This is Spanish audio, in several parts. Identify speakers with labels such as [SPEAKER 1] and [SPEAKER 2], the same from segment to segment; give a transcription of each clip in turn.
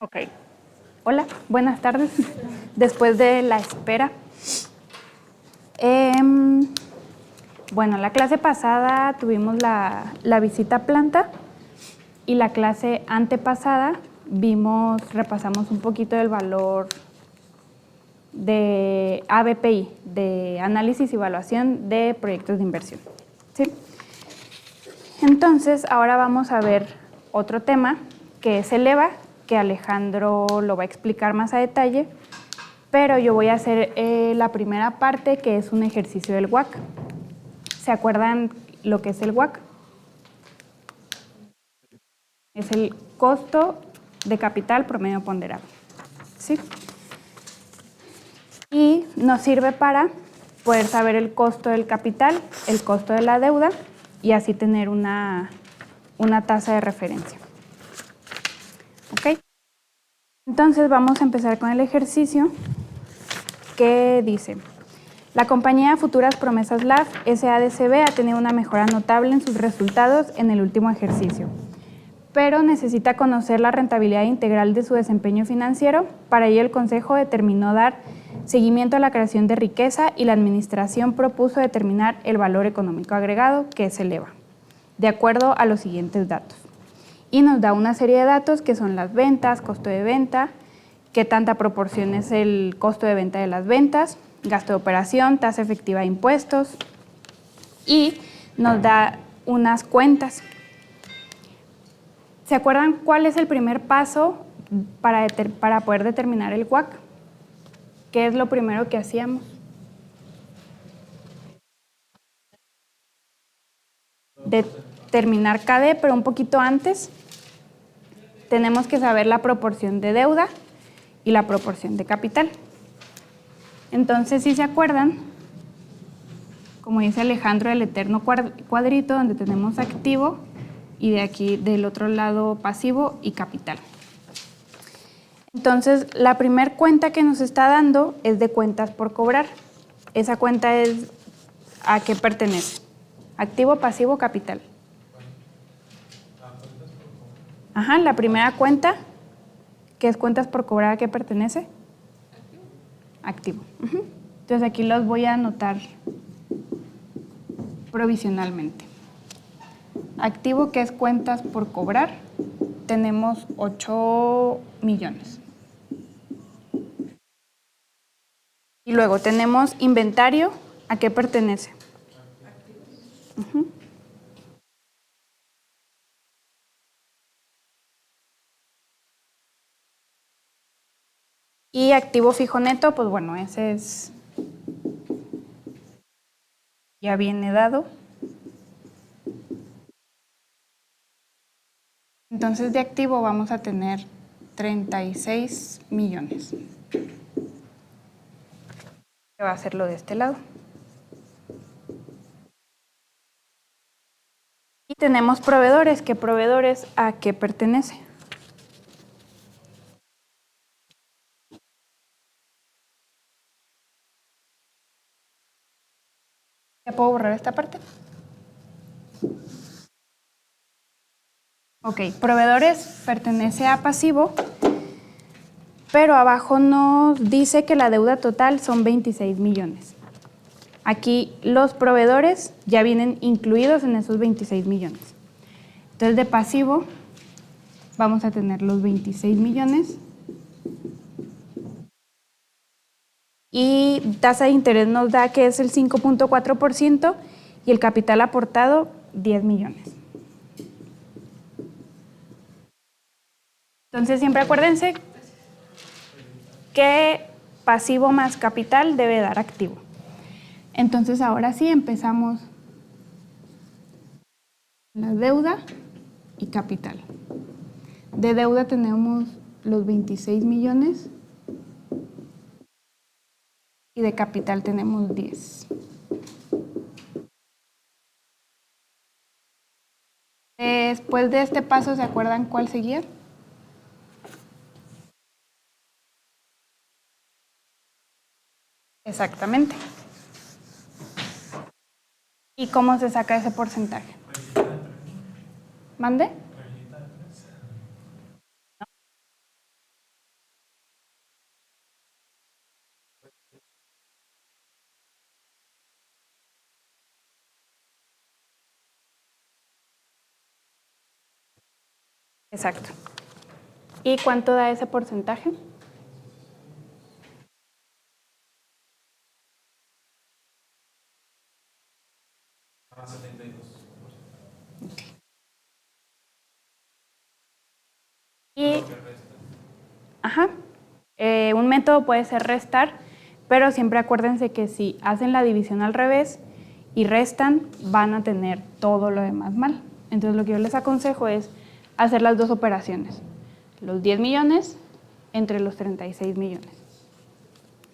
[SPEAKER 1] Ok. Hola, buenas tardes. Después de la espera. Bueno, la clase pasada tuvimos la visita a planta y la clase antepasada repasamos un poquito del valor de ABPI, de análisis y evaluación de proyectos de inversión. ¿Sí? Entonces, ahora vamos a ver otro tema que es el EVA, que Alejandro lo va a explicar más a detalle, pero yo voy a hacer la primera parte, que es un ejercicio del WACC. ¿Se acuerdan lo que es el WACC? Es el costo de capital promedio ponderado. ¿Sí? Y nos sirve para poder saber el costo del capital, el costo de la deuda y así tener una tasa de referencia. ¿Ok? Entonces vamos a empezar con el ejercicio que dice: la compañía Futuras Promesas LAF SADCB ha tenido una mejora notable en sus resultados en el último ejercicio, pero necesita conocer la rentabilidad integral de su desempeño financiero. Para ello, el Consejo determinó dar seguimiento a la creación de riqueza y la Administración propuso determinar el valor económico agregado, que es el EVA, de acuerdo a los siguientes datos. Y nos da una serie de datos que son las ventas, costo de venta, qué tanta proporción es el costo de venta de las ventas, gasto de operación, tasa efectiva de impuestos, y nos da unas cuentas. ¿Se acuerdan cuál es el primer paso para poder determinar el WACC? ¿Qué es lo primero que hacíamos? Determinar KD, pero un poquito antes tenemos que saber la proporción de deuda y la proporción de capital. Entonces, si se acuerdan, como dice Alejandro, el eterno cuadrito donde tenemos activo y de aquí del otro lado pasivo y capital. Entonces, la primera cuenta que nos está dando es de cuentas por cobrar. Esa cuenta es ¿a qué pertenece? Activo, pasivo, capital. Ajá, la primera cuenta, que es cuentas por cobrar, ¿a qué pertenece? Activo. Entonces aquí los voy a anotar provisionalmente. Activo, que es cuentas por cobrar, tenemos 8 millones. Y luego tenemos inventario, ¿a qué pertenece? Y activo fijo neto, pues bueno, ese es ya viene dado. Entonces de activo vamos a tener 36 millones. Va a hacerlo de este lado. Y tenemos proveedores, ¿qué proveedores a qué pertenece? ¿Ya puedo borrar esta parte? Ok, proveedores pertenece a pasivo, pero abajo nos dice que la deuda total son 26 millones. Aquí los proveedores ya vienen incluidos en esos 26 millones. Entonces de pasivo vamos a tener los 26 millones y tasa de interés nos da que es el 5.4% y el capital aportado 10 millones. Entonces siempre acuérdense que pasivo más capital debe dar activo. Entonces ahora sí empezamos la deuda y capital. De deuda tenemos los 26 millones y de capital tenemos 10. Después de este paso, ¿se acuerdan cuál seguía? Exactamente. ¿Y cómo se saca ese porcentaje? ¿Mande? Exacto. ¿Y cuánto da ese porcentaje?
[SPEAKER 2] Ah, 72%.
[SPEAKER 1] Y, ajá, un método puede ser restar, pero siempre acuérdense que si hacen la división al revés y restan, van a tener todo lo demás mal. Entonces lo que yo les aconsejo es hacer las dos operaciones. Los 10 millones entre los 36 millones.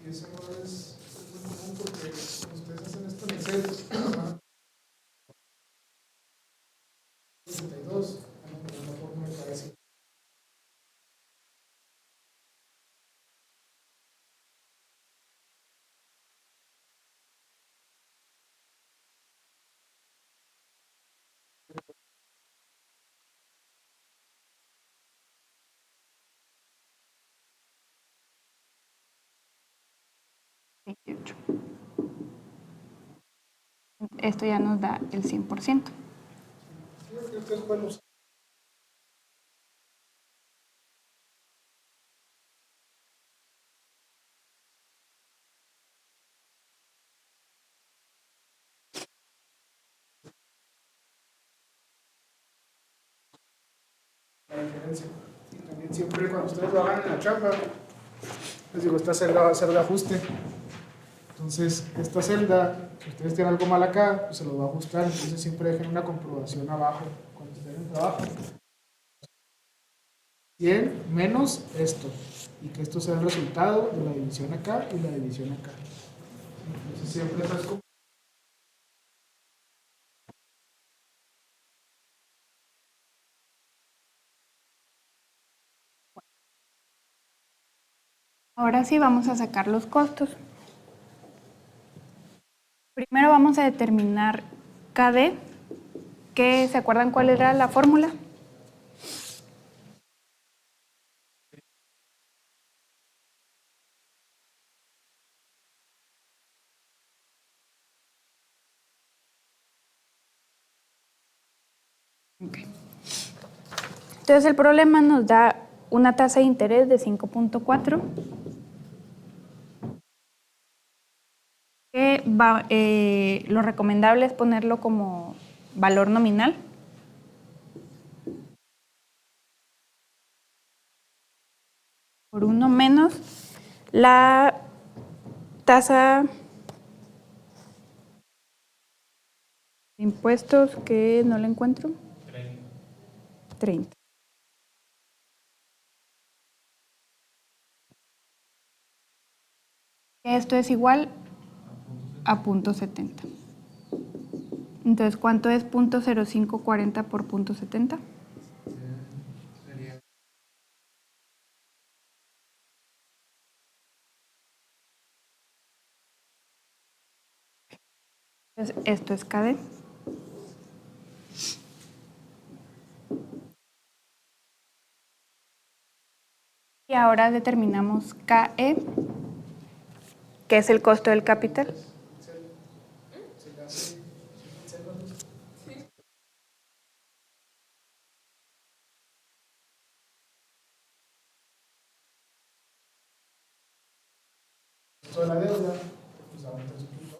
[SPEAKER 3] Y eso no es muy común porque cuando ustedes hacen esto en Excel, 62, una forma me parece.
[SPEAKER 1] Esto ya nos da el 100%.
[SPEAKER 3] Creo que ustedes pueden usar. La diferencia. Y también siempre cuando ustedes lo hagan en la chamba, les digo, esta celda va a ser de ajuste. Entonces, esta celda, si ustedes tienen algo mal acá, pues se lo va a ajustar. Entonces, siempre dejen una comprobación abajo cuando estén en trabajo. 100 menos esto. Y que esto sea el resultado de la división acá y la división acá. Entonces, siempre eso es como.
[SPEAKER 1] Ahora sí vamos a sacar los costos. Primero vamos a determinar KD, que ¿se acuerdan cuál era la fórmula? Okay. Entonces el problema nos da una tasa de interés de 5.4, que lo recomendable es ponerlo como valor nominal. Por 1 menos la tasa de impuestos, que no la encuentro. 30. Esto es igual a 0.70. Entonces, ¿cuánto es 0.0540 por 0.70? Entonces, esto es KD. Y ahora determinamos KE, que es el costo del capital.
[SPEAKER 3] Toda la deuda, pues aumenta su punto.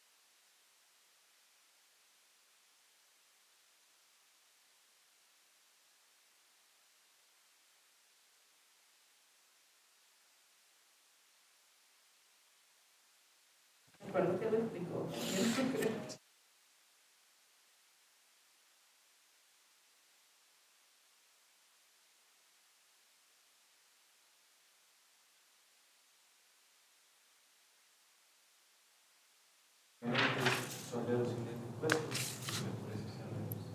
[SPEAKER 4] Recuerdo que lo explicó.
[SPEAKER 2] Son deducibles de impuestos, por eso se reduce.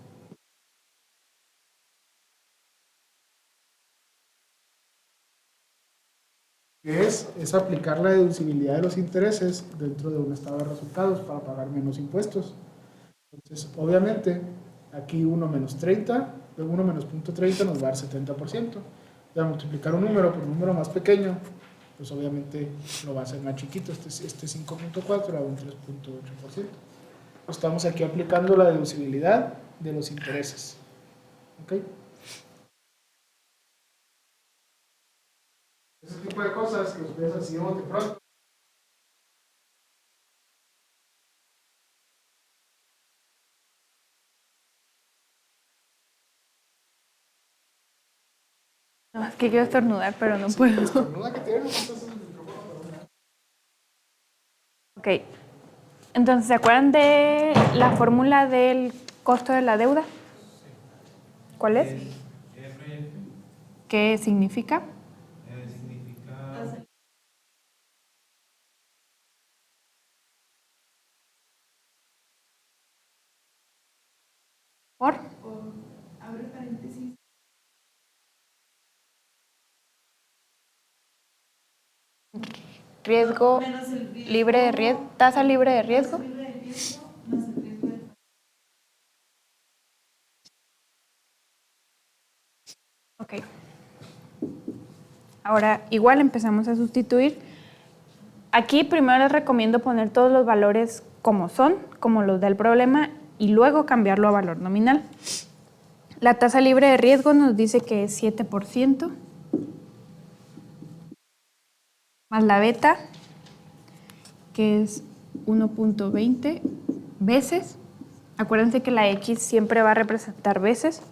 [SPEAKER 3] Que es aplicar la deducibilidad de los intereses dentro de un estado de resultados para pagar menos impuestos. Entonces, obviamente, aquí 1 menos 30, de 1 menos 0.30 nos va a dar 70%. Ya multiplicar un número por un número más pequeño, pues obviamente lo va a hacer más chiquito. Este 5.4 a un 3.8%. Estamos aquí aplicando la deducibilidad de los intereses. ¿Ok? tipo de cosas que ustedes así de bote pronto.
[SPEAKER 1] No, es que quiero estornudar, pero no puedo.
[SPEAKER 3] Estornuda que tiene, no pasas el micrófono para una.
[SPEAKER 1] Ok. Entonces, ¿se acuerdan de la fórmula del costo de la deuda? ¿Cuál es?
[SPEAKER 2] RF
[SPEAKER 1] ¿Qué significa?
[SPEAKER 2] significa
[SPEAKER 1] Por
[SPEAKER 4] Abre paréntesis.
[SPEAKER 1] riesgo
[SPEAKER 4] Menos el riesgo.
[SPEAKER 1] libre de riesgo, tasa libre de riesgo.
[SPEAKER 4] Tasa libre de riesgo más el riesgo del país.
[SPEAKER 1] Ok. Ahora, igual empezamos a sustituir. Aquí primero les recomiendo poner todos los valores como son, como los del problema, y luego cambiarlo a valor nominal. La tasa libre de riesgo nos dice que es 7%, más la beta, que es 1.20 veces. Acuérdense que la X siempre va a representar veces,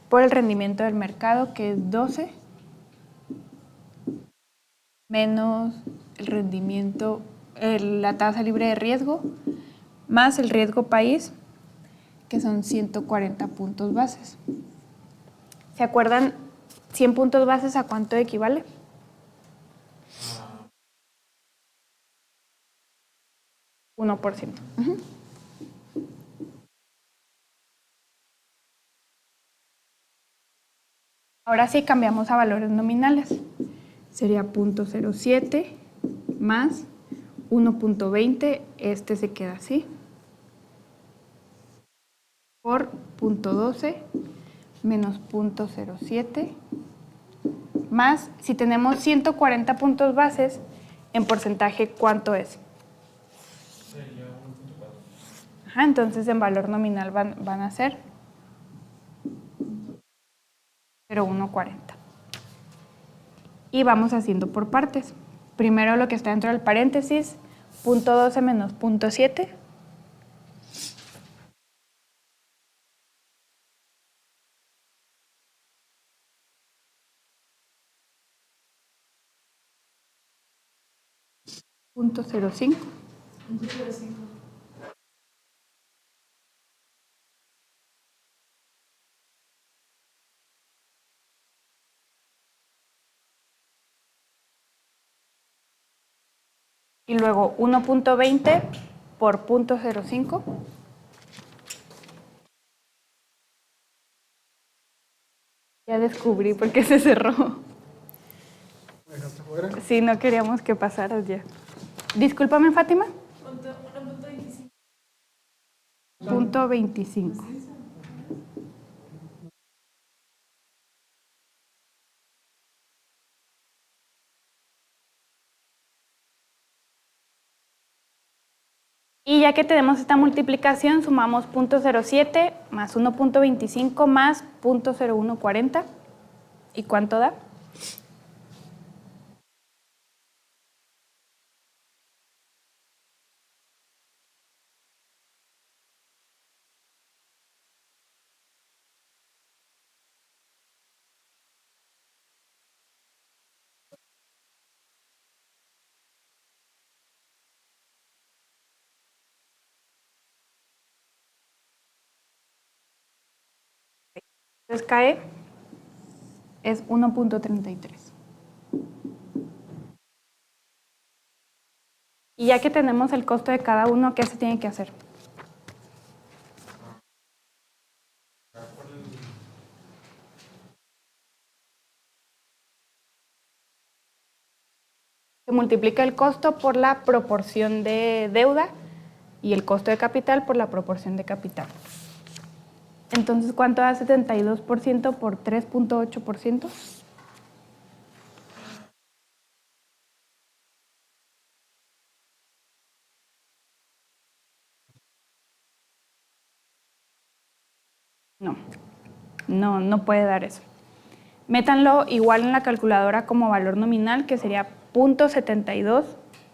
[SPEAKER 1] por el rendimiento del mercado, que es 12, menos el rendimiento, la tasa libre de riesgo, más el riesgo país, que son 140 puntos bases. ¿Se acuerdan 100 puntos bases a cuánto equivale?
[SPEAKER 2] a
[SPEAKER 1] 1%. Ujú. Ahora sí cambiamos a valores nominales. Sería 0.07 más 1.20, este se queda así, por 0.12 menos 0.07, más, si tenemos 140 puntos bases, en porcentaje, ¿cuánto es?
[SPEAKER 2] sería 1.4.
[SPEAKER 1] Ajá, entonces en valor nominal van a ser 0.140. Y vamos haciendo por partes. Primero lo que está dentro del paréntesis, 0.12 menos 0.7. .05.
[SPEAKER 4] 1.05.
[SPEAKER 1] Y luego 1.20 por 0.05. Ya descubrí por qué se cerró.
[SPEAKER 3] ¿Me dejaste fuera?
[SPEAKER 1] Sí, no queríamos que pasaras ya. Discúlpame, Fátima.
[SPEAKER 4] 1.25.
[SPEAKER 1] Punto 25. Y ya que tenemos esta multiplicación, sumamos 0.07 más 1.25 más 0.0140. ¿Y cuánto da? Entonces cae, es 1.33. Y ya que tenemos el costo de cada uno, ¿qué se tiene que hacer? Se multiplica el costo por la proporción de deuda y el costo de capital por la proporción de capital. Entonces, ¿cuánto da 72% por 3.8%? No, no puede dar eso. Métanlo igual en la calculadora como valor nominal, que sería 0.72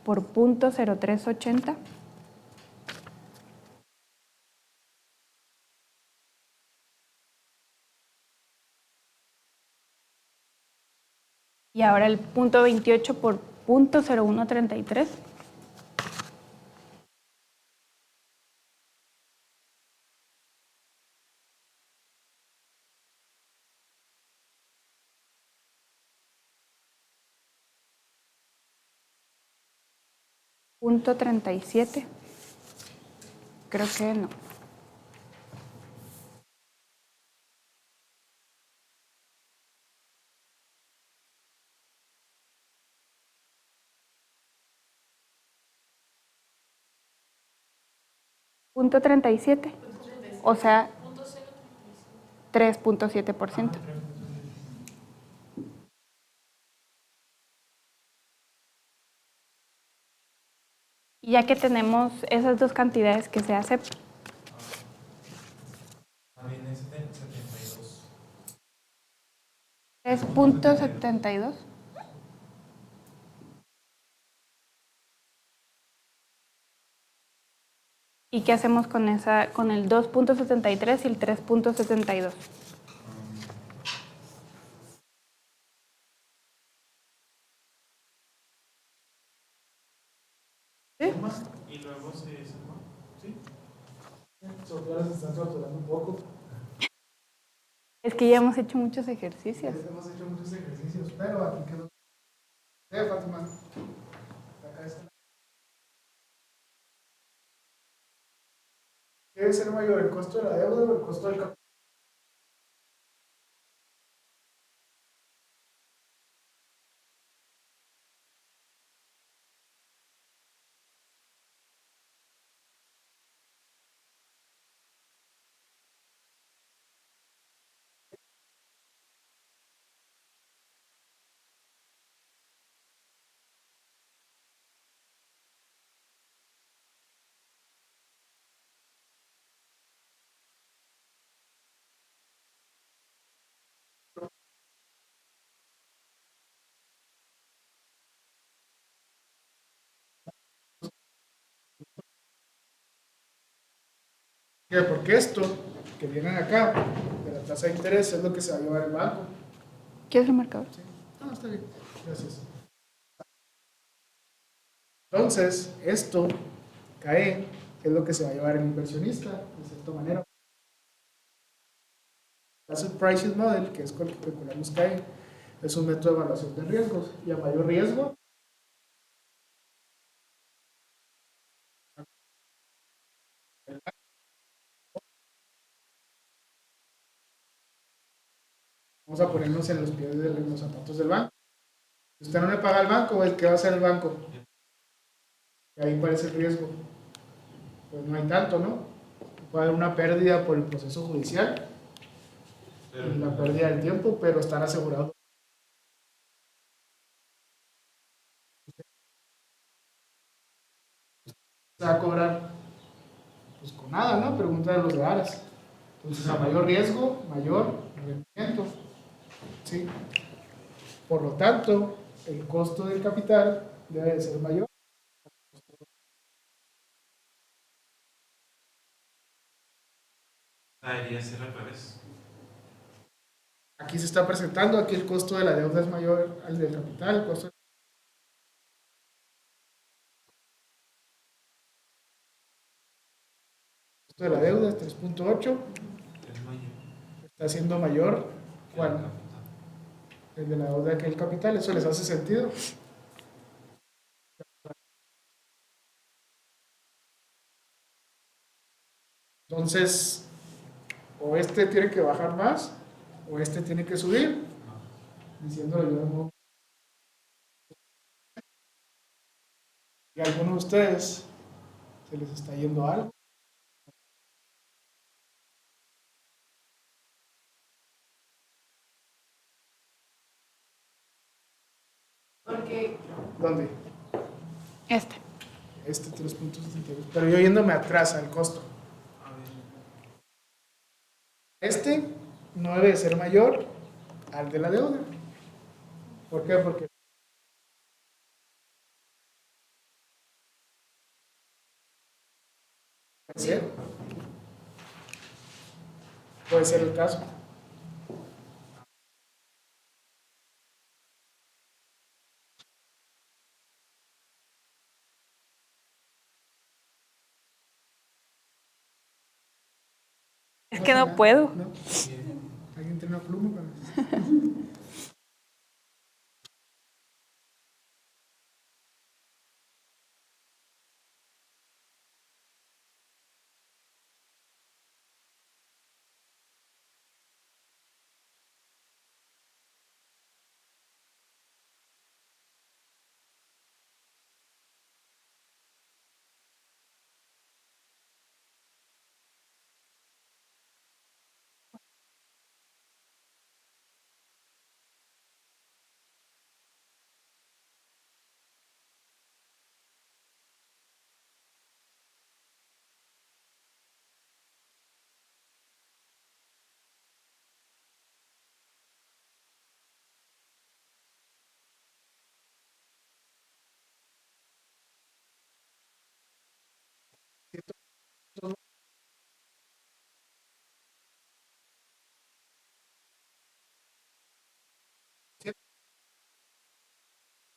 [SPEAKER 1] por 0.0380. Y ahora el 0.28 por 0.0133. .37. Creo que no. .37. O sea, 3.7%. Y ya que tenemos esas dos cantidades que se aceptan.
[SPEAKER 2] También es 72.
[SPEAKER 1] 3.72. ¿Y qué hacemos con el 2.73 y el 3.72? ¿Sí?
[SPEAKER 2] Y luego se suma. ¿Sí?
[SPEAKER 3] Sofía se está torturando un poco.
[SPEAKER 1] Es que ya hemos hecho muchos ejercicios.
[SPEAKER 3] Hemos hecho muchos ejercicios, pero aquí quedó. Fátima. Acá está. ¿Qué debe ser mayor, el costo de la deuda o el costo del capital? Porque esto que viene acá, de la tasa de interés, es lo que se va a llevar el banco.
[SPEAKER 1] ¿Quieres el marcador?
[SPEAKER 3] Sí. No, está bien. Gracias. Entonces, esto cae, que es lo que se va a llevar el inversionista, de cierta manera. Asset Pricing Model, que es con el que calculamos CAE, es un método de evaluación de riesgos. Y a mayor riesgo, vamos a ponernos en los pies de los zapatos del banco. Si usted no le paga al banco, ¿qué va a hacer el banco? Y ahí parece el riesgo. Pues no hay tanto, ¿no? Puede haber una pérdida por el proceso judicial, y la pérdida del tiempo, pero están asegurados. Se va a cobrar pues con nada, ¿no? Pregunta de los de Aras. Entonces, a mayor riesgo, mayor rendimiento. ¿Sí? Por lo tanto, el costo del capital debe de ser mayor.
[SPEAKER 2] Debería ser al revés.
[SPEAKER 3] Aquí se está presentando, aquí el costo de la deuda es mayor al del capital, el costo de la deuda es 3.8,
[SPEAKER 2] Es mayor.
[SPEAKER 3] está siendo mayor.
[SPEAKER 2] que el
[SPEAKER 3] ¿Cuál?
[SPEAKER 2] capital.
[SPEAKER 3] El de la deuda que el capital, ¿eso les hace sentido? Entonces, o este tiene que bajar más, o este tiene que subir, diciéndolo yo de modo. Y a alguno de ustedes se les está yendo algo.
[SPEAKER 4] Porque
[SPEAKER 3] ¿Dónde?
[SPEAKER 1] Este.
[SPEAKER 3] Este 3.72. Pero yo yéndome atrás al costo.
[SPEAKER 2] A ver.
[SPEAKER 3] Este no debe de ser mayor al de la deuda. ¿Por qué? Porque puede ser el caso.
[SPEAKER 1] Es que no puedo.
[SPEAKER 3] ¿No? ¿Alguien tiene una pluma para eso?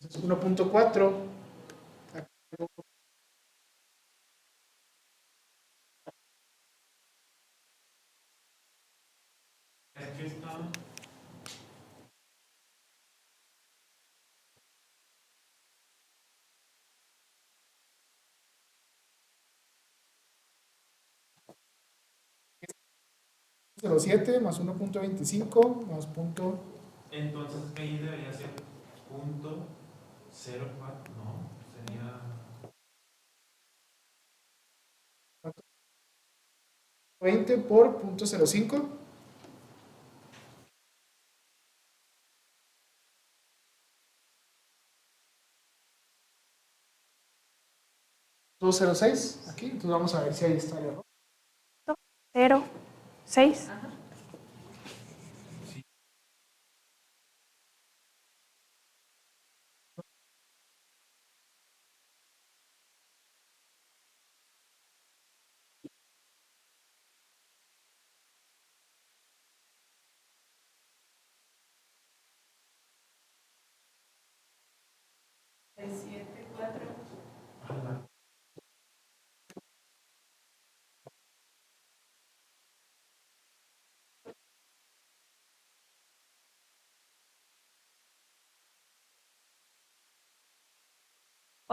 [SPEAKER 3] Entonces, 1.4.
[SPEAKER 2] Aquí está.
[SPEAKER 3] Cero siete más 1.25 más punto.
[SPEAKER 2] Entonces ahí debería ser punto 04, no, sería
[SPEAKER 3] 20 por punto 0.5. Punto 0.6 aquí. Entonces vamos a ver si ahí está el error.
[SPEAKER 1] 0, 6.
[SPEAKER 4] El 7, 4.
[SPEAKER 2] ala.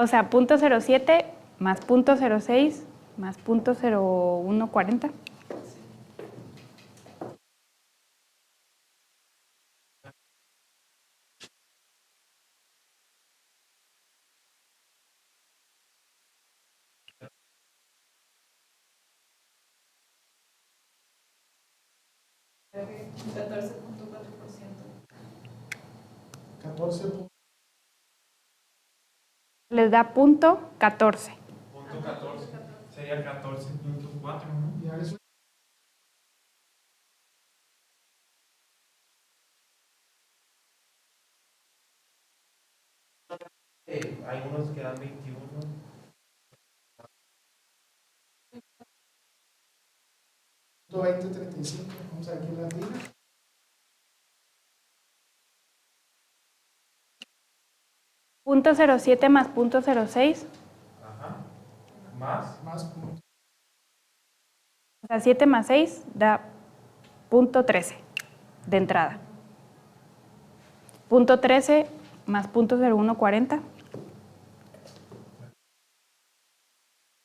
[SPEAKER 1] O sea, punto 07 más punto 06 más punto 0140.
[SPEAKER 4] Un 14.4%.
[SPEAKER 3] 14.
[SPEAKER 1] Les da punto 14.
[SPEAKER 2] Punto 14. Sería 14.4, ¿no?
[SPEAKER 3] Ya es
[SPEAKER 2] Hay unos que dan 21.
[SPEAKER 3] 20.35. Vamos a ver aquí en la línea.
[SPEAKER 1] Punto 07 más punto 06.
[SPEAKER 2] Ajá. Más.
[SPEAKER 3] Más punto.
[SPEAKER 1] O sea, 7 más 6 da punto 13 de entrada. Punto 13 más punto 0140.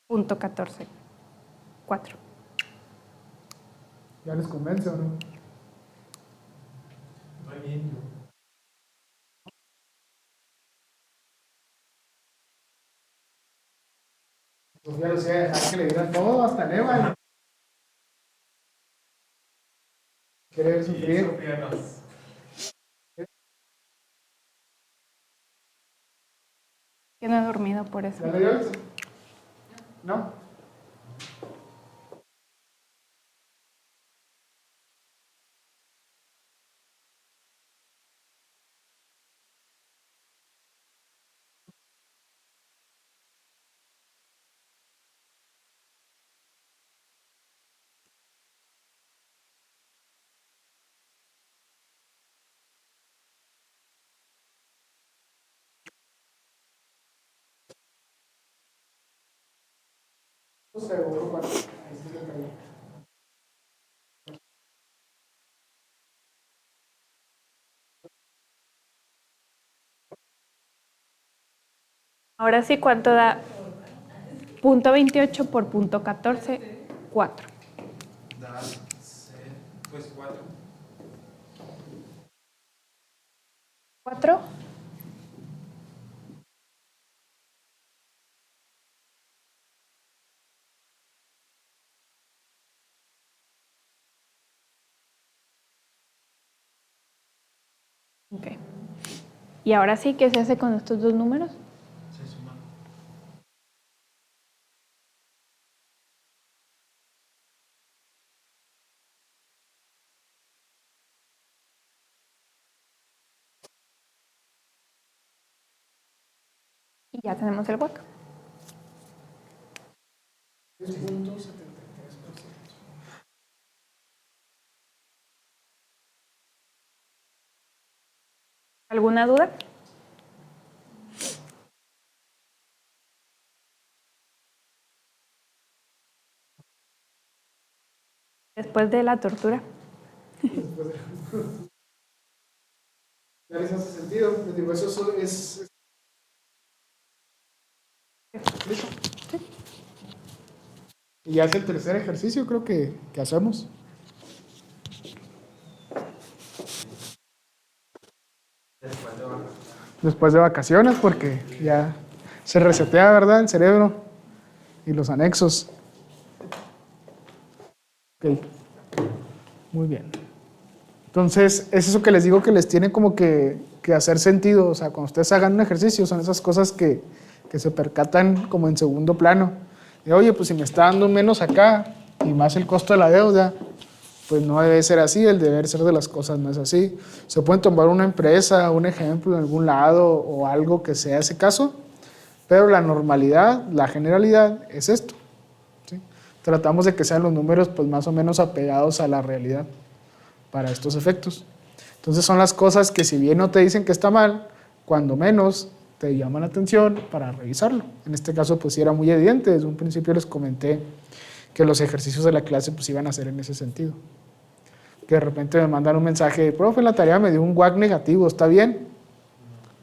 [SPEAKER 1] Punto 14. 4.
[SPEAKER 3] ¿Ya les convence o no?
[SPEAKER 2] Estoy bien yo.
[SPEAKER 3] Pues ya lo sé, hay que le digan todo, hasta Neva. Querer
[SPEAKER 2] Y
[SPEAKER 3] sufrir.
[SPEAKER 2] Sofíanos.
[SPEAKER 1] Que no he dormido por eso.
[SPEAKER 3] ¿Ya le dio? ¿No? Seguro, bueno, ahí sí le cayó.
[SPEAKER 1] Ahora sí, ¿cuánto da? Punto 28 por punto 14, 4.
[SPEAKER 2] Da pues 4.
[SPEAKER 1] 4. Ok. Y ahora sí, ¿qué se hace con estos dos números?
[SPEAKER 2] Se suma.
[SPEAKER 1] Y ya tenemos el hueco.
[SPEAKER 3] 3.73%.
[SPEAKER 1] ¿Alguna duda? Después de la tortura.
[SPEAKER 3] ¿Ya les hace sentido? Les digo, eso es... ¿Listo? Y ya es el tercer ejercicio, creo que hacemos.
[SPEAKER 2] Después de vacaciones.
[SPEAKER 3] Después de vacaciones, porque ya se resetea, ¿verdad? El cerebro y los anexos. Ok, muy bien. Entonces, es eso que les digo que les tiene como que hacer sentido. O sea, cuando ustedes hagan un ejercicio, son esas cosas que se percatan como en segundo plano. De, oye, pues si me está dando menos acá y más el costo de la deuda, pues no debe ser así, el deber ser de las cosas no es así. Se pueden tomar una empresa, un ejemplo en algún lado o algo que sea ese caso, pero la normalidad, la generalidad es esto, ¿sí? Tratamos de que sean los números pues más o menos apegados a la realidad para estos efectos. Entonces son las cosas que si bien no te dicen que está mal, cuando menos te llaman la atención para revisarlo. En este caso pues sí era muy evidente, desde un principio les comenté que los ejercicios de la clase pues iban a ser en ese sentido. Que de repente me mandan un mensaje, profe, la tarea me dio un WAC negativo, ¿está bien?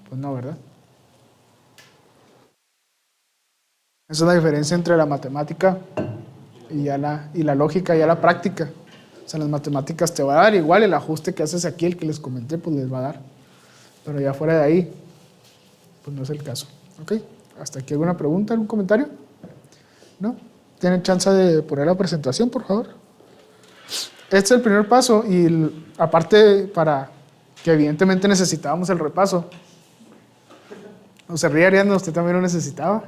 [SPEAKER 3] Pues no, ¿verdad? Esa es la diferencia entre la matemática y la lógica y la práctica. O sea, en las matemáticas te va a dar igual el ajuste que haces aquí, el que les comenté, pues les va a dar. Pero ya fuera de ahí, pues no es el caso. ¿Ok? ¿Hasta aquí alguna pregunta, algún comentario? ¿No? ¿Tienen chance de poner la presentación, por favor? Este es el primer paso y aparte para que evidentemente necesitábamos el repaso. ¿No se ríe, Ariadna? ¿Usted también lo necesitaba?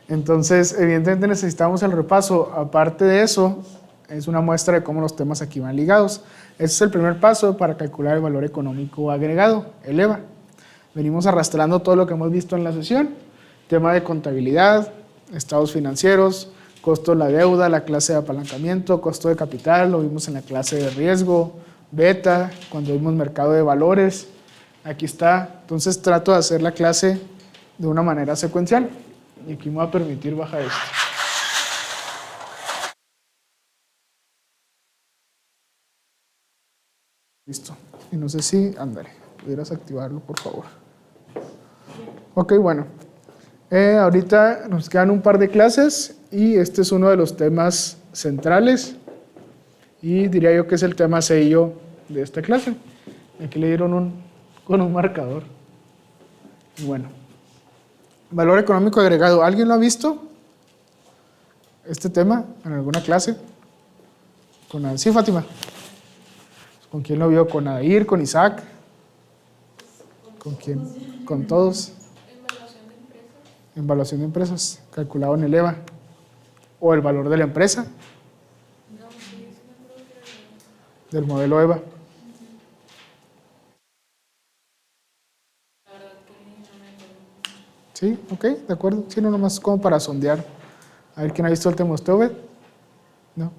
[SPEAKER 3] Entonces, evidentemente necesitamos el repaso. Aparte de eso, es una muestra de cómo los temas aquí van ligados. Ese es el primer paso para calcular el valor económico agregado, el EVA. Venimos arrastrando todo lo que hemos visto en la sesión. Tema de contabilidad, estados financieros, costo de la deuda, la clase de apalancamiento, costo de capital, lo vimos en la clase de riesgo, beta, cuando vimos mercado de valores. Aquí está. Entonces trato de hacer la clase de una manera secuencial. Y aquí me va a permitir bajar esto. Listo. Y no sé si, ándale, pudieras activarlo, por favor. Ok, bueno. Ahorita nos quedan un par de clases y este es uno de los temas centrales y diría yo que es el tema sello de esta clase. Aquí le dieron con un marcador. Y bueno. Valor económico agregado. ¿Alguien lo ha visto? Este tema en alguna clase. Sí, Fátima. ¿Con quién lo vio? ¿Con Adair? ¿Con Isaac? ¿Con quién? ¿Con todos?
[SPEAKER 4] Evaluación de empresas.
[SPEAKER 3] Evaluación de empresas, calculado en el EVA. ¿O el valor de la empresa?
[SPEAKER 4] No, sí, es una prueba
[SPEAKER 3] Del modelo EVA.
[SPEAKER 4] la verdad que no me acuerdo.
[SPEAKER 3] Sí, ok, de acuerdo. Sí, no, nomás como para sondear. A ver quién ha visto el tema. ¿Usted, Obed? No.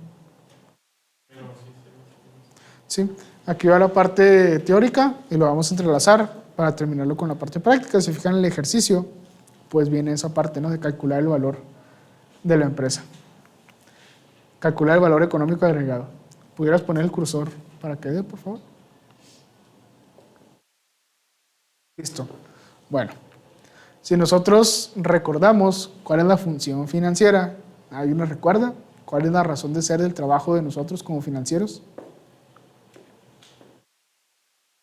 [SPEAKER 3] Sí, aquí va la parte teórica y lo vamos a entrelazar para terminarlo con la parte práctica. Si fijan en el ejercicio, pues viene esa parte, ¿no?, de calcular el valor de la empresa. Calcular el valor económico agregado. ¿Pudieras poner el cursor para que dé, por favor? Listo. Bueno, si nosotros recordamos cuál es la función financiera, ¿alguien nos recuerda? ¿Cuál es la razón de ser del trabajo de nosotros como financieros?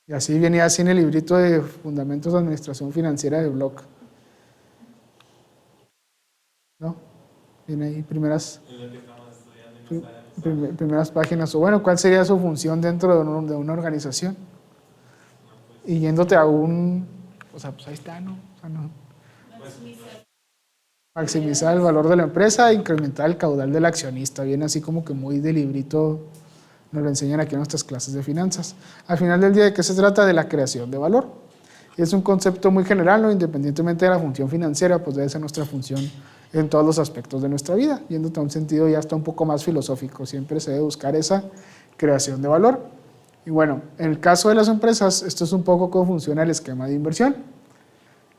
[SPEAKER 3] Y así venía así en el librito de Fundamentos de Administración Financiera de Block. ¿No? Viene ahí primeras páginas. O bueno, ¿cuál sería su función dentro de una organización? Y yéndote a un... O sea, pues ahí está, ¿no? O sea, no. Maximizar el valor de la empresa e incrementar el caudal del accionista. Viene así como que muy de librito, nos lo enseñan aquí en nuestras clases de finanzas. Al final del día, ¿de qué se trata? De la creación de valor. Y es un concepto muy general, ¿no? Independientemente de la función financiera, pues debe ser nuestra función en todos los aspectos de nuestra vida. Yéndote a un sentido ya está un poco más filosófico. Siempre se debe buscar esa creación de valor. Y bueno, en el caso de las empresas, esto es un poco cómo funciona el esquema de inversión.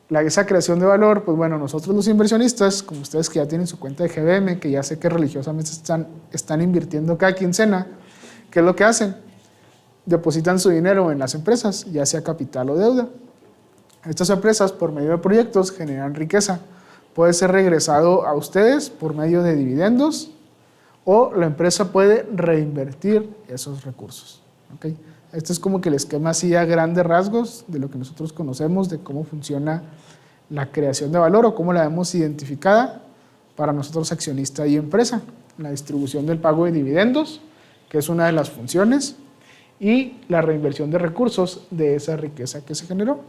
[SPEAKER 3] Esa creación de valor, pues bueno, nosotros los inversionistas, como ustedes que ya tienen su cuenta de GBM, que ya sé que religiosamente están invirtiendo cada quincena, ¿qué es lo que hacen? Depositan su dinero en las empresas, ya sea capital o deuda. Estas empresas, por medio de proyectos, generan riqueza. Puede ser regresado a ustedes por medio de dividendos o la empresa puede reinvertir esos recursos. ¿Okay? Este es como que el esquema así a grandes rasgos de lo que nosotros conocemos de cómo funciona la creación de valor o cómo la vemos identificada para nosotros accionista y empresa. La distribución del pago de dividendos, que es una de las funciones, y la reinversión de recursos de esa riqueza que se generó.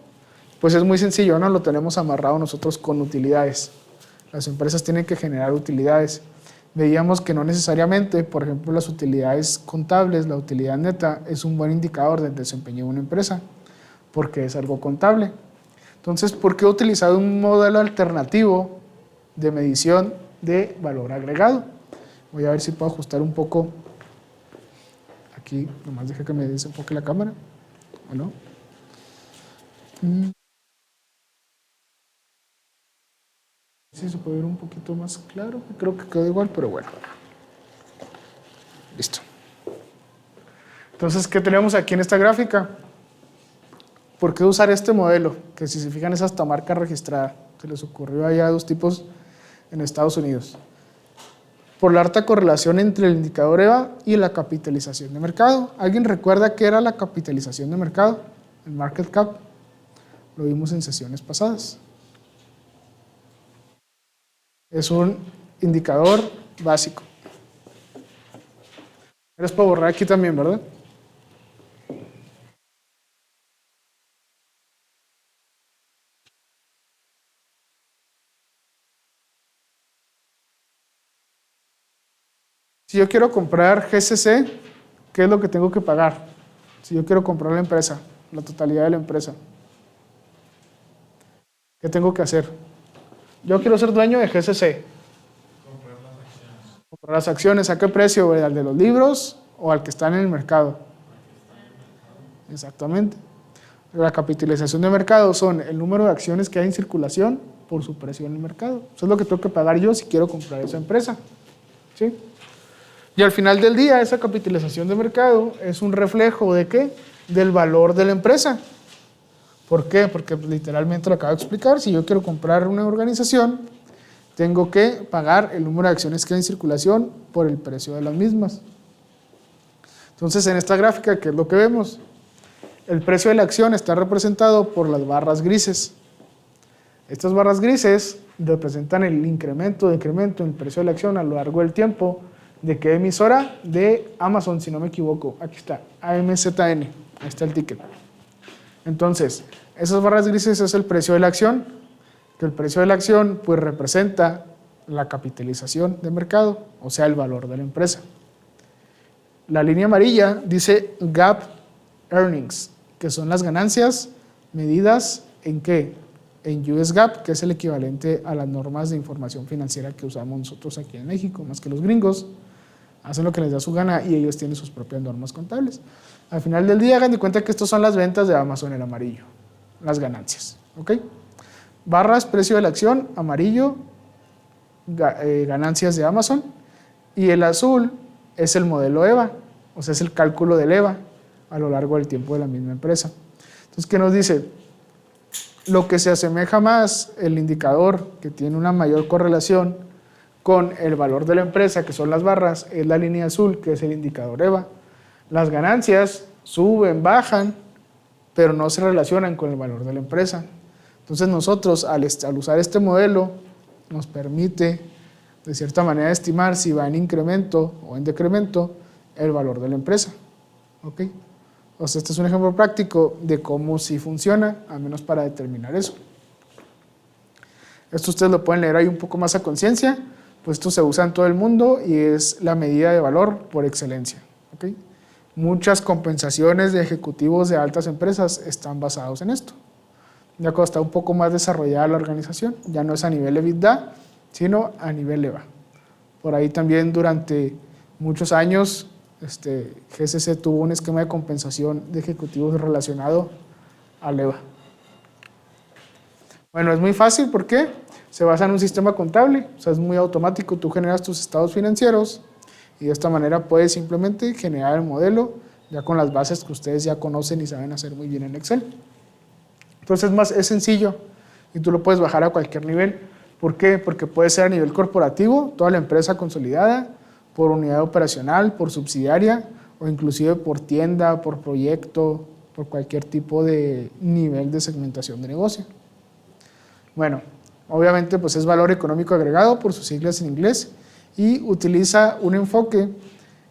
[SPEAKER 3] Pues es muy sencillo, ¿no? Lo tenemos amarrado nosotros con utilidades. Las empresas tienen que generar utilidades. Veíamos que no necesariamente, por ejemplo, las utilidades contables, la utilidad neta, es un buen indicador del desempeño de una empresa, porque es algo contable. Entonces, ¿por qué utilizar un modelo alternativo de medición de valor agregado? Voy a ver si puedo ajustar un poco. Aquí, nomás deje que me desenfoque la cámara, ¿o no? Sí, se puede ver un poquito más claro. Creo que quedó igual, pero bueno. Listo. Entonces, ¿qué tenemos aquí en esta gráfica? ¿Por qué usar este modelo? Que si se fijan es hasta marca registrada. Se les ocurrió allá dos tipos en Estados Unidos. Por la alta correlación entre el indicador EVA y la capitalización de mercado. ¿Alguien recuerda qué era la capitalización de mercado? El market cap. Lo vimos en sesiones pasadas. Es un indicador básico. Eres para borrar aquí también, ¿verdad? Si yo quiero comprar GCC, ¿qué es lo que tengo que pagar? Si yo quiero comprar la empresa, la totalidad de la empresa, ¿qué tengo que hacer? Yo quiero ser dueño de GCC. Comprar las acciones. ¿A qué precio? ¿Al de los libros o al que está en el mercado? Exactamente. La capitalización de mercado son el número de acciones que hay en circulación por su precio en el mercado. Eso es lo que tengo que pagar yo si quiero comprar esa empresa. ¿Sí? Y al final del día, esa capitalización de mercado es un reflejo ¿de qué? Del valor de la empresa. ¿Por qué? Porque literalmente lo acabo de explicar. Si yo quiero comprar una organización, tengo que pagar el número de acciones que hay en circulación por el precio de las mismas. Entonces, en esta gráfica, ¿qué es lo que vemos? El precio de la acción está representado por las barras grises. Estas barras grises representan el incremento en el precio de la acción a lo largo del tiempo. ¿De qué emisora? De Amazon, si no me equivoco. Aquí está, AMZN. Ahí está el ticket. Entonces, esas barras grises es el precio de la acción, que el precio de la acción pues representa la capitalización de mercado, o sea, el valor de la empresa. La línea amarilla dice GAAP Earnings, que son las ganancias medidas en ¿qué? En US GAAP, que es el equivalente a las normas de información financiera que usamos nosotros aquí en México, más que los gringos. Hacen lo que les da su gana y ellos tienen sus propias normas contables. Al final del día, hagan de cuenta que estos son las ventas de Amazon en amarillo, las ganancias. ¿Ok? Barras, precio de la acción, amarillo, ganancias de Amazon, y el azul es el modelo EVA, o sea, es el cálculo del EVA a lo largo del tiempo de la misma empresa. Entonces, ¿qué nos dice? Lo que se asemeja más, el indicador que tiene una mayor correlación con el valor de la empresa, que son las barras, es la línea azul, que es el indicador EVA. Las ganancias suben, bajan, pero no se relacionan con el valor de la empresa. Entonces nosotros, al usar este modelo, nos permite, de cierta manera, estimar si va en incremento o en decremento el valor de la empresa. ¿Ok? O sea, este es un ejemplo práctico de cómo sí funciona, al menos para determinar eso. Esto ustedes lo pueden leer ahí un poco más a conciencia, pues esto se usa en todo el mundo y es la medida de valor por excelencia. ¿Ok? Muchas compensaciones de ejecutivos de altas empresas están basados en esto. Ya cuando está un poco más desarrollada la organización, ya no es a nivel EBITDA, sino a nivel EVA. Por ahí también durante muchos años GCC tuvo un esquema de compensación de ejecutivos relacionado al EVA. Bueno, es muy fácil, ¿por qué? Se basa en un sistema contable, o sea, es muy automático, tú generas tus estados financieros y de esta manera puedes simplemente generar el modelo ya con las bases que ustedes ya conocen y saben hacer muy bien en Excel. Entonces es sencillo y tú lo puedes bajar a cualquier nivel. ¿Por qué? Porque puede ser a nivel corporativo, toda la empresa consolidada, por unidad operacional, por subsidiaria o inclusive por tienda, por proyecto, por cualquier tipo de nivel de segmentación de negocio. Bueno, obviamente pues es valor económico agregado por sus siglas en inglés y utiliza un enfoque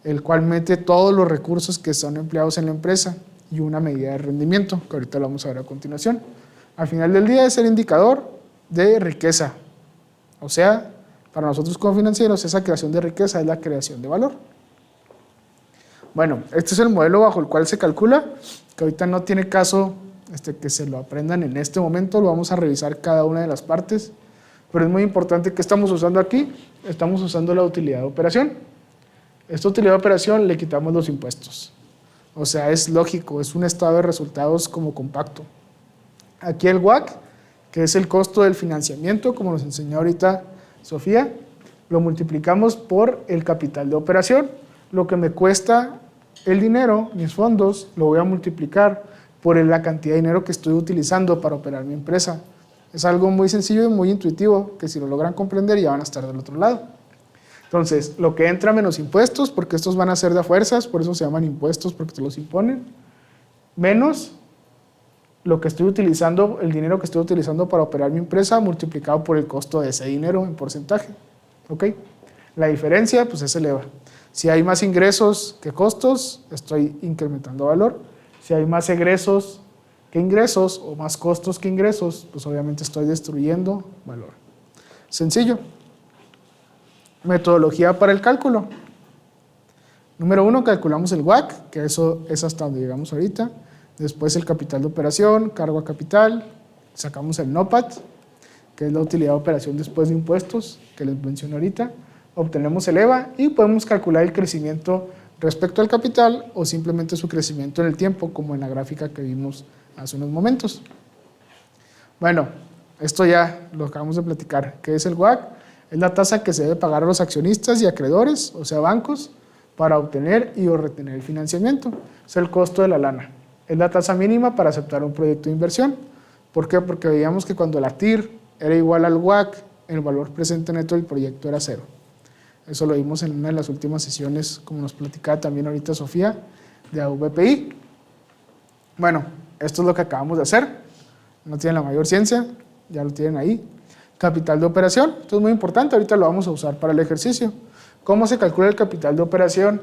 [SPEAKER 3] el cual mete todos los recursos que son empleados en la empresa y una medida de rendimiento, que ahorita lo vamos a ver a continuación. Al final del día es el indicador de riqueza, o sea, para nosotros como financieros esa creación de riqueza es la creación de valor. Bueno, este es el modelo bajo el cual se calcula, que ahorita no tiene caso que se lo aprendan en este momento, lo vamos a revisar cada una de las partes, pero es muy importante que estamos usando aquí, estamos usando la utilidad de operación. Esta utilidad de operación le quitamos los impuestos. O sea, es lógico, es un estado de resultados como compacto. Aquí el WACC, que es el costo del financiamiento, como nos enseñó ahorita Sofía, lo multiplicamos por el capital de operación. Lo que me cuesta el dinero, mis fondos, lo voy a multiplicar por la cantidad de dinero que estoy utilizando para operar mi empresa. Es algo muy sencillo y muy intuitivo, que si lo logran comprender ya van a estar del otro lado. Entonces, lo que entra menos impuestos, porque estos van a ser de a fuerzas, por eso se llaman impuestos, porque te los imponen, menos lo que estoy utilizando, el dinero que estoy utilizando para operar mi empresa, multiplicado por el costo de ese dinero en porcentaje. ¿Ok? La diferencia, pues es el EVA. Si hay más ingresos que costos, estoy incrementando valor. Si hay más egresos que ingresos, o más costos que ingresos, pues obviamente estoy destruyendo valor. Sencillo. Metodología para el cálculo. Número 1, calculamos el WACC, que eso es hasta donde llegamos ahorita. Después el capital de operación, cargo a capital, sacamos el NOPAT, que es la utilidad de operación después de impuestos, que les mencioné ahorita. Obtenemos el EVA y podemos calcular el crecimiento respecto al capital o simplemente su crecimiento en el tiempo, como en la gráfica que vimos hace unos momentos. Bueno, esto ya lo acabamos de platicar. ¿Qué es el WACC? Es la tasa que se debe pagar a los accionistas y acreedores, o sea, bancos, para obtener y o retener el financiamiento. Es el costo de la lana. Es la tasa mínima para aceptar un proyecto de inversión. ¿Por qué? Porque veíamos que cuando la TIR era igual al WACC, el valor presente neto del proyecto era 0. Eso lo vimos en una de las últimas sesiones, como nos platicaba también ahorita Sofía, de AVPI. Bueno, esto es lo que acabamos de hacer. No tienen la mayor ciencia, ya lo tienen ahí. Capital de operación, esto es muy importante, ahorita lo vamos a usar para el ejercicio. ¿Cómo se calcula el capital de operación?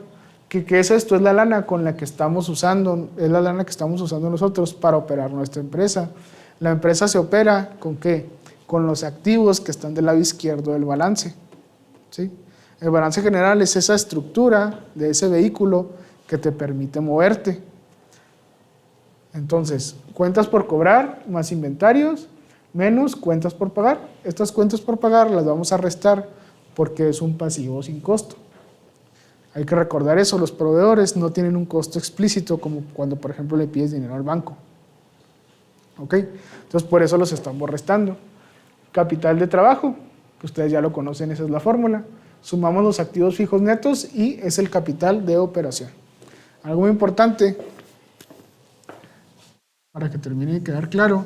[SPEAKER 3] ¿Qué es esto? Es la lana con la que estamos usando, es la lana que estamos usando nosotros para operar nuestra empresa. La empresa se opera ¿con qué? Con los activos que están del lado izquierdo del balance. ¿Sí? El balance general es esa estructura de ese vehículo que te permite moverte. Entonces, cuentas por cobrar más inventarios menos cuentas por pagar. Estas cuentas por pagar las vamos a restar porque es un pasivo sin costo. Hay que recordar eso, los proveedores no tienen un costo explícito como cuando, por ejemplo, le pides dinero al banco. ¿Ok? Entonces, por eso los estamos restando. Capital de trabajo, que ustedes ya lo conocen, esa es la fórmula. Sumamos los activos fijos netos y es el capital de operación. Algo muy importante, para que termine de quedar claro,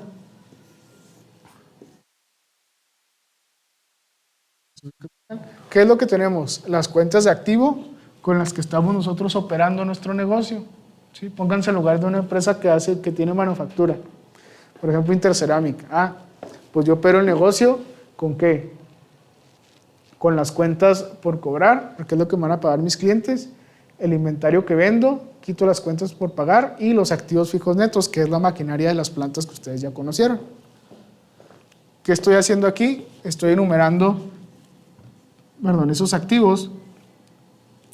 [SPEAKER 3] ¿qué es lo que tenemos? Las cuentas de activo con las que estamos nosotros operando nuestro negocio. ¿Sí? Pónganse en lugar de una empresa que tiene manufactura. Por ejemplo, Interceramic. Pues yo opero el negocio ¿con qué? Con las cuentas por cobrar, porque es lo que me van a pagar mis clientes, el inventario que vendo, quito las cuentas por pagar y los activos fijos netos, que es la maquinaria de las plantas que ustedes ya conocieron. ¿Qué estoy haciendo aquí? Estoy enumerando, esos activos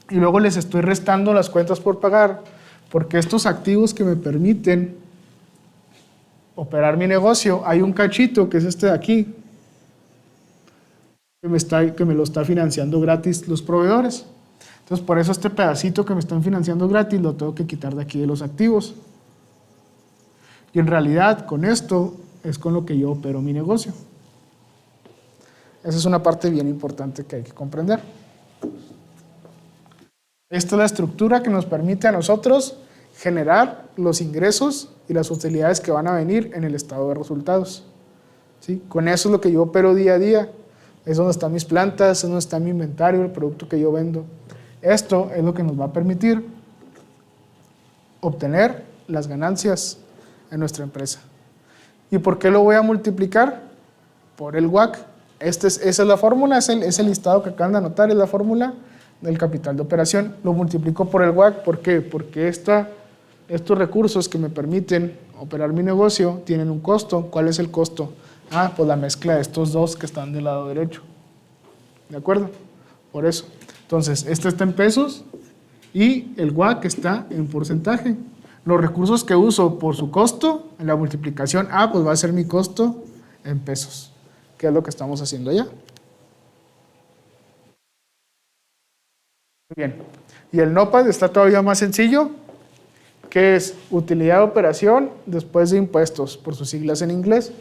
[SPEAKER 3] y luego les estoy restando las cuentas por pagar, porque estos activos que me permiten operar mi negocio, hay un cachito que es este de aquí, que me lo está financiando gratis los proveedores. Entonces, por eso este pedacito que me están financiando gratis lo tengo que quitar de aquí de los activos. Y en realidad, con esto es con lo que yo opero mi negocio. Esa es una parte bien importante que hay que comprender. Esta es la estructura que nos permite a nosotros generar los ingresos y las utilidades que van a venir en el estado de resultados. ¿Sí? Con eso es lo que yo opero día a día. Es donde están mis plantas, es donde está mi inventario, el producto que yo vendo. Esto es lo que nos va a permitir obtener las ganancias en nuestra empresa. ¿Y por qué lo voy a multiplicar? Por el WACC. Esa es la fórmula, es el listado que acaban de anotar, es la fórmula del capital de operación. Lo multiplico por el WACC, ¿por qué? Porque estos recursos que me permiten operar mi negocio tienen un costo. ¿Cuál es el costo? Pues la mezcla de estos dos que están del lado derecho. ¿De acuerdo? Por eso. Entonces, este está en pesos y el WACC está en porcentaje. Los recursos que uso por su costo, en la multiplicación, pues va a ser mi costo en pesos, que es lo que estamos haciendo allá. Muy bien. Y el NOPAT está todavía más sencillo, que es utilidad de operación después de impuestos, por sus siglas en inglés.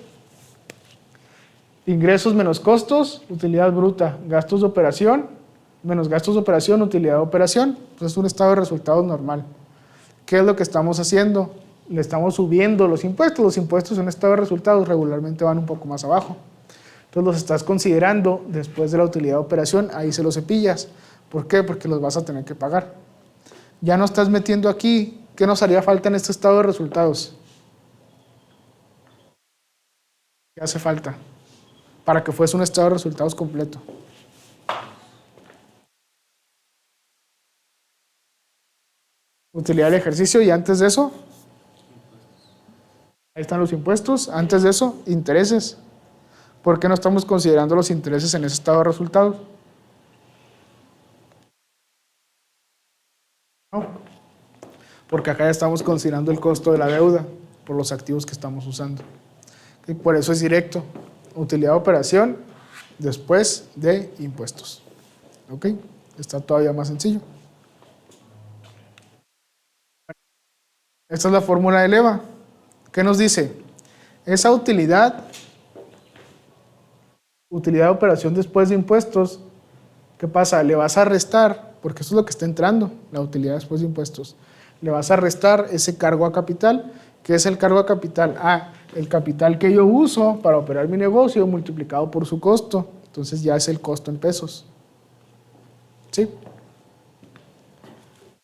[SPEAKER 3] Ingresos menos costos, utilidad bruta, gastos de operación, menos gastos de operación, utilidad de operación. Pues es un estado de resultados normal. ¿Qué es lo que estamos haciendo? Le estamos subiendo los impuestos. Los impuestos en estado de resultados regularmente van un poco más abajo. Entonces los estás considerando después de la utilidad de operación, ahí se los cepillas. ¿Por qué? Porque los vas a tener que pagar. Ya no estás metiendo aquí, ¿qué nos haría falta en este estado de resultados? ¿Qué hace falta? Para que fuese un estado de resultados completo. Utilidad del ejercicio y antes de eso, ahí están los impuestos, antes de eso, intereses. ¿Por qué no estamos considerando los intereses en ese estado de resultados? No, porque acá ya estamos considerando el costo de la deuda por los activos que estamos usando. Y por eso es directo. Utilidad de operación después de impuestos. ¿Ok? Está todavía más sencillo. Esta es la fórmula de EVA. ¿Qué nos dice? Esa utilidad de operación después de impuestos, ¿qué pasa? Le vas a restar, porque eso es lo que está entrando, la utilidad después de impuestos. Le vas a restar ese cargo a capital. ¿Qué es el cargo a capital? El capital que yo uso para operar mi negocio multiplicado por su costo. Entonces ya es el costo en pesos. ¿Sí?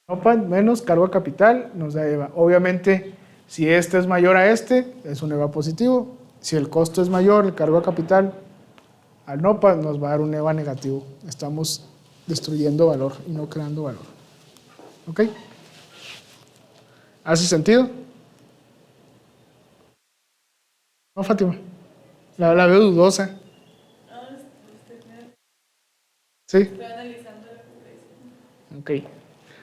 [SPEAKER 3] NOPAT menos cargo a capital nos da EVA. Obviamente, si este es mayor a este, es un EVA positivo. Si el costo es mayor, el cargo a capital al NOPAT nos va a dar un EVA negativo. Estamos destruyendo valor y no creando valor. ¿Ok? ¿Hace sentido? No, Fátima. La veo dudosa. ¿Sí?
[SPEAKER 4] Estoy analizando lo que estoy diciendo.
[SPEAKER 3] Ok.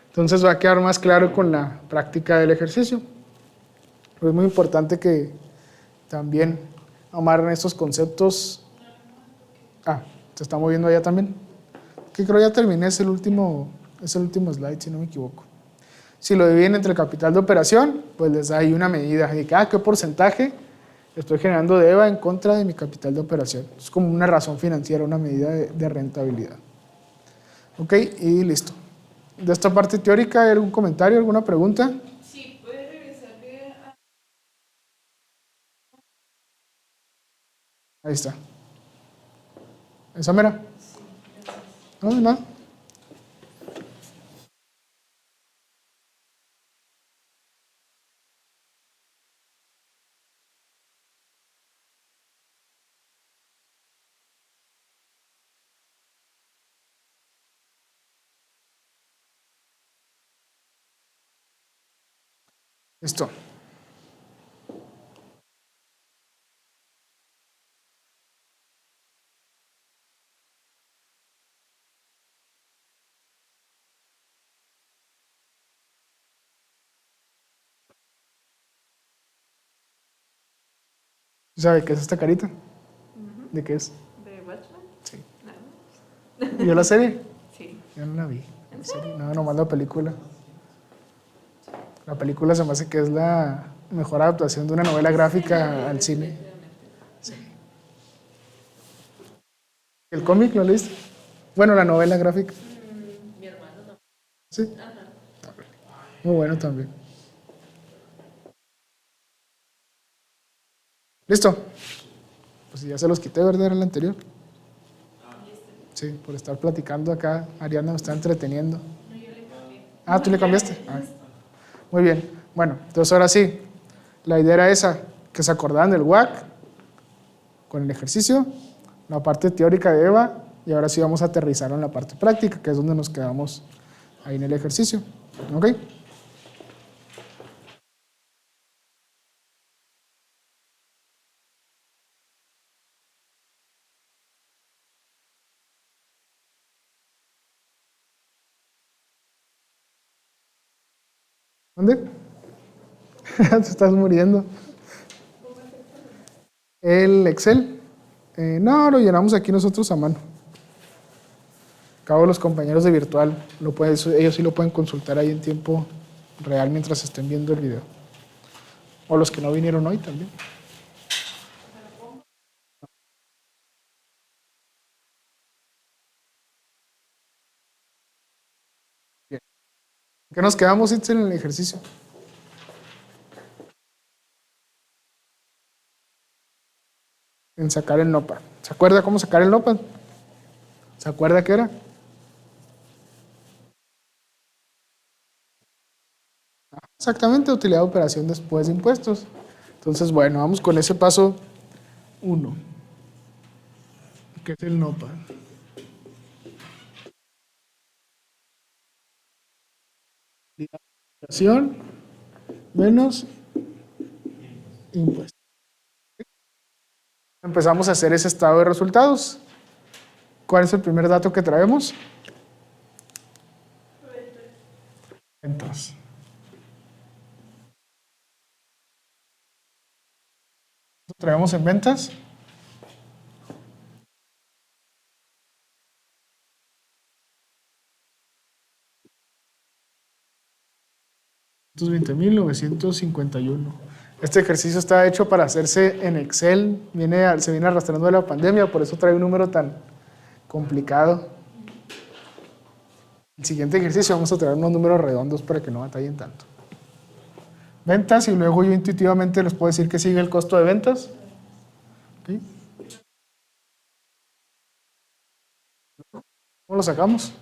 [SPEAKER 3] Entonces va a quedar más claro con la práctica del ejercicio. Pero es muy importante que también amarren estos conceptos. ¿Se está moviendo allá también? Que creo ya terminé, es el último slide, si no me equivoco. Si lo dividen entre capital de operación, pues les da ahí una medida de ¿qué porcentaje Estoy generando DEVA en contra de mi capital de operación. Es como una razón financiera, una medida de rentabilidad. Ok, y listo. De esta parte teórica, ¿hay algún comentario, alguna pregunta?
[SPEAKER 4] Sí, puede regresarle a...
[SPEAKER 3] Ahí está. ¿Esa mera? No, no. Listo. ¿Sabe qué es esta carita? ¿De qué es?
[SPEAKER 4] ¿De Watchmen?
[SPEAKER 3] Sí.
[SPEAKER 4] Nada.
[SPEAKER 3] ¿Vio la serie?
[SPEAKER 4] Sí.
[SPEAKER 3] Yo no la vi. La serie, no, nomás la película. La película se me hace que es la mejor adaptación de una novela gráfica al cine. Sí. ¿El cómic lo leíste? Bueno, la novela gráfica.
[SPEAKER 4] Mi hermano no.
[SPEAKER 3] Sí.
[SPEAKER 4] Ajá.
[SPEAKER 3] Muy bueno también. ¿Listo? Pues ya se los quité, ¿verdad? Era el anterior. Sí, por estar platicando acá. Ariana me está entreteniendo.
[SPEAKER 4] No, yo le cambié.
[SPEAKER 3] Ah, ¿tú le cambiaste? Ah. Muy bien. Bueno, entonces ahora sí. La idea era esa, que se acordaran del WAC con el ejercicio, la parte teórica de EVA, y ahora sí vamos a aterrizar en la parte práctica, que es donde nos quedamos ahí en el ejercicio. ¿Ok? ¿Dónde? Te estás muriendo. El Excel. No, lo llenamos aquí nosotros a mano. Cabo los compañeros de virtual, ellos sí lo pueden consultar ahí en tiempo real mientras estén viendo el video. O los que no vinieron hoy también. Bien. ¿Qué nos quedamos, Itzel, en el ejercicio? En sacar el NOPA. ¿Se acuerda cómo sacar el NOPA? ¿Se acuerda qué era? Exactamente, utilidad de operación después de impuestos. Entonces, bueno, vamos con ese paso 1, que es el NOPA. Utilidad de operación menos impuestos. Empezamos a hacer ese estado de resultados. ¿Cuál es el primer dato que traemos? Ventas. Traemos en ventas. $20,951. Este ejercicio está hecho para hacerse en Excel. Se viene arrastrando de la pandemia, por eso trae un número tan complicado. El siguiente ejercicio vamos a traer unos números redondos para que no batallen tanto. Ventas, y luego yo intuitivamente les puedo decir que sigue el costo de ventas. ¿Okay? ¿Cómo lo sacamos?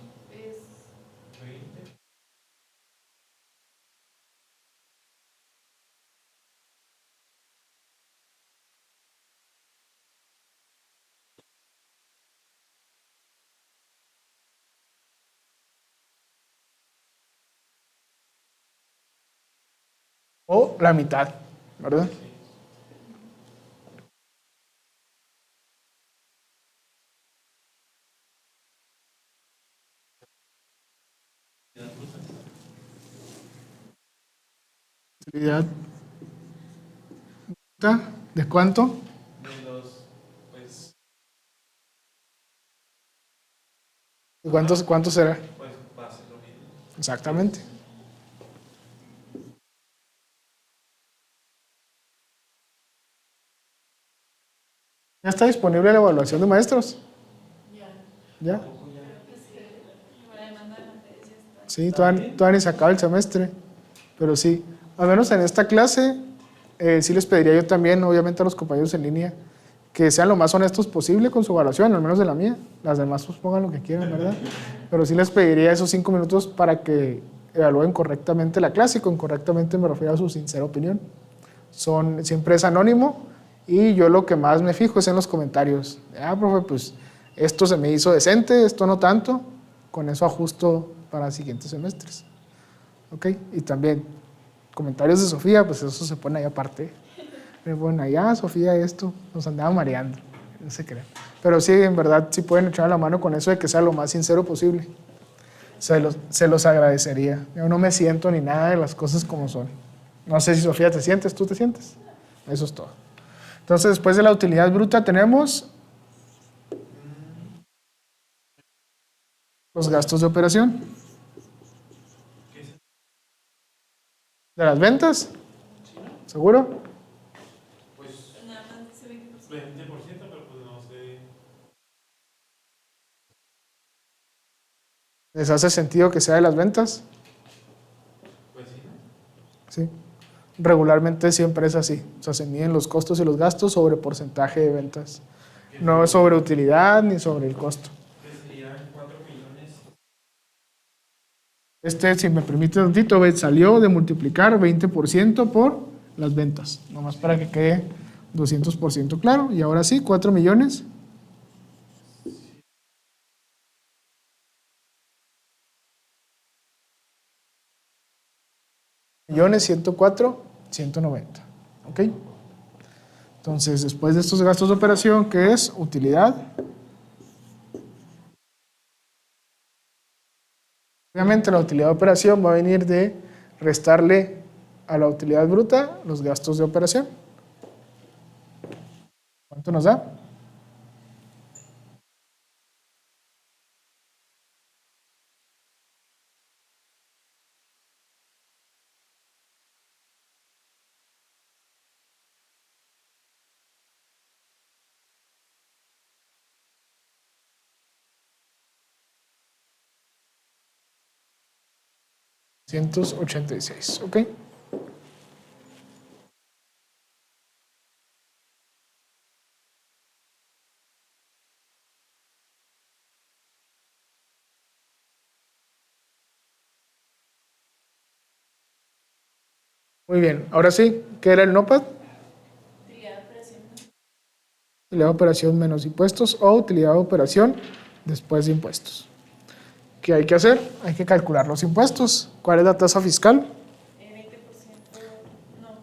[SPEAKER 3] O la mitad, ¿verdad? Utilidad bruta, ¿de cuánto?
[SPEAKER 2] De los, pues,
[SPEAKER 3] ¿Y cuánto será?
[SPEAKER 2] pues va a ser lo mismo.
[SPEAKER 3] Exactamente. ¿Ya está disponible la evaluación de maestros? ¿Ya? Sí, todavía ni se acaba el semestre, pero sí, al menos en esta clase, sí les pediría yo también, obviamente a los compañeros en línea, que sean lo más honestos posible con su evaluación, al menos de la mía. Las demás pues pongan lo que quieran, ¿verdad? Pero sí les pediría esos 5 minutos para que evalúen correctamente la clase, y con correctamente me refiero a su sincera opinión. Siempre es anónimo y yo lo que más me fijo es en los comentarios. Profe, pues esto se me hizo decente, esto no tanto, con eso ajusto para siguientes semestres. ¿Ok? Y también comentarios de Sofía, pues eso se pone ahí aparte. Me ponen allá, Sofía, esto, nos andaba mareando, no se crean. Pero sí, en verdad, sí pueden echar la mano con eso de que sea lo más sincero posible. Se los agradecería. Yo no me siento ni nada de las cosas como son. No sé si Sofía te sientes, ¿tú te sientes? Eso es todo. Entonces, después de la utilidad bruta tenemos los gastos de operación. ¿De las ventas? ¿Seguro?
[SPEAKER 2] Pues nada más dice 20%, pero pues no sé.
[SPEAKER 3] ¿Les hace sentido que sea de las ventas?
[SPEAKER 2] Pues sí, ¿no?
[SPEAKER 3] Sí. Regularmente siempre es así. O sea, se miden los costos y los gastos sobre porcentaje de ventas. No sobre utilidad ni sobre el costo.
[SPEAKER 2] Que serían 4 millones.
[SPEAKER 3] Si me permite un tantito, salió de multiplicar 20% por las ventas. Nomás para que quede 200% claro. Y ahora sí, 4 millones. Millones 104,190. ¿Ok? Entonces, después de estos gastos de operación, ¿qué es? Utilidad. Obviamente la utilidad de operación va a venir de restarle a la utilidad bruta los gastos de operación. ¿Cuánto nos da? $186, ¿ok? Muy bien, ahora sí, ¿qué era el NOPAD? Utilidad de operación menos impuestos o utilidad de operación después de impuestos. ¿Qué hay que hacer? Hay que calcular los impuestos. ¿Cuál es la tasa fiscal?
[SPEAKER 4] 20%, no.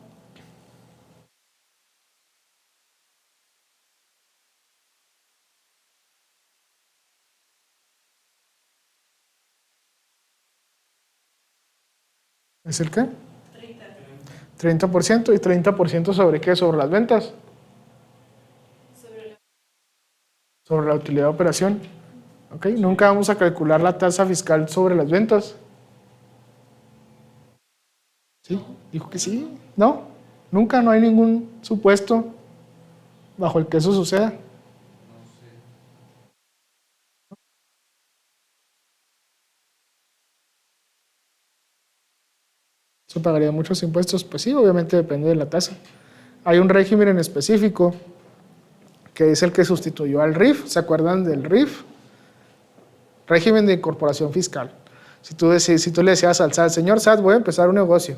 [SPEAKER 3] ¿Es el qué?
[SPEAKER 4] 30.
[SPEAKER 3] 30%. ¿Y 30% sobre qué? ¿Sobre las ventas? Sobre la utilidad de operación. ¿Ok? Nunca vamos a calcular la tasa fiscal sobre las ventas. ¿Sí? Dijo que sí. ¿No? Nunca, no hay ningún supuesto bajo el que eso suceda. ¿Eso pagaría muchos impuestos? Pues sí, obviamente depende de la tasa. Hay un régimen en específico que es el que sustituyó al RIF. ¿Se acuerdan del RIF? Régimen de incorporación fiscal. Si tú le decías al SAT, señor SAT, voy a empezar un negocio.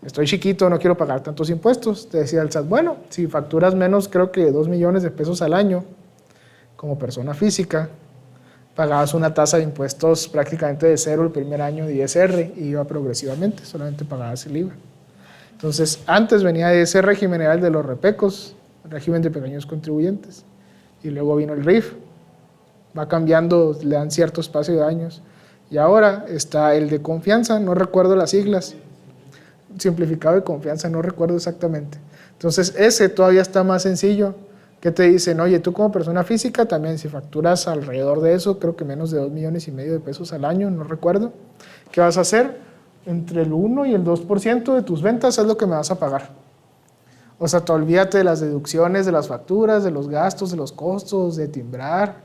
[SPEAKER 3] Estoy chiquito, no quiero pagar tantos impuestos. Te decía el SAT, bueno, si facturas menos, creo que 2 millones de pesos al año, como persona física, pagabas una tasa de impuestos prácticamente de cero el primer año de ISR y iba progresivamente, solamente pagabas el IVA. Entonces, antes venía de ese régimen, era el de los repecos, el régimen de pequeños contribuyentes, y luego vino el RIF, va cambiando, le dan cierto espacio de años, y ahora está el de confianza, no recuerdo las siglas, simplificado de confianza, no recuerdo exactamente. Entonces, ese todavía está más sencillo, que te dicen, oye, tú como persona física también, si facturas alrededor de eso, creo que menos de 2,5 millones de pesos al año, no recuerdo, ¿qué vas a hacer? Entre el 1 y el 2% de tus ventas es lo que me vas a pagar. O sea, te olvídate de las deducciones, de las facturas, de los gastos, de los costos, de timbrar.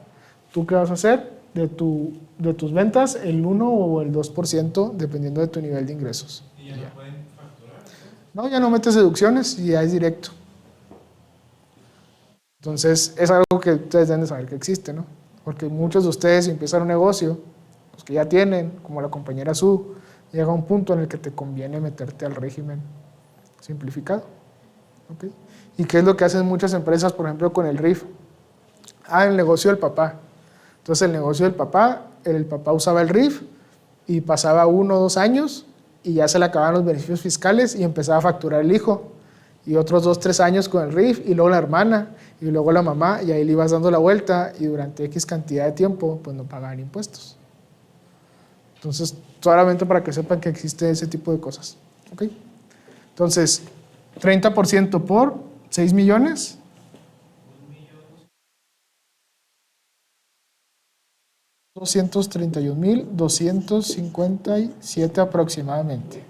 [SPEAKER 3] ¿Tú qué vas a hacer? De tus ventas, el 1 o el 2%, dependiendo de tu nivel de ingresos.
[SPEAKER 2] ¿Y ya no pueden facturar?
[SPEAKER 3] No, ya no metes deducciones y ya es directo. Entonces, es algo que ustedes deben de saber que existe, ¿no? Porque muchos de ustedes empiezan un negocio, los que ya tienen, como la compañera Su, llega un punto en el que te conviene meterte al régimen simplificado. ¿Ok? ¿Y qué es lo que hacen muchas empresas, por ejemplo, con el RIF? El negocio del papá. Entonces, el negocio del papá, el papá usaba el RIF y pasaba 1 o 2 años y ya se le acababan los beneficios fiscales y empezaba a facturar el hijo. Y otros 2 o 3 años con el RIF y luego la hermana y luego la mamá y ahí le ibas dando la vuelta y durante X cantidad de tiempo pues no pagaban impuestos. Entonces, solamente para que sepan que existe ese tipo de cosas. ¿Ok? Entonces, 30% por 6 millones. 231,257 aproximadamente.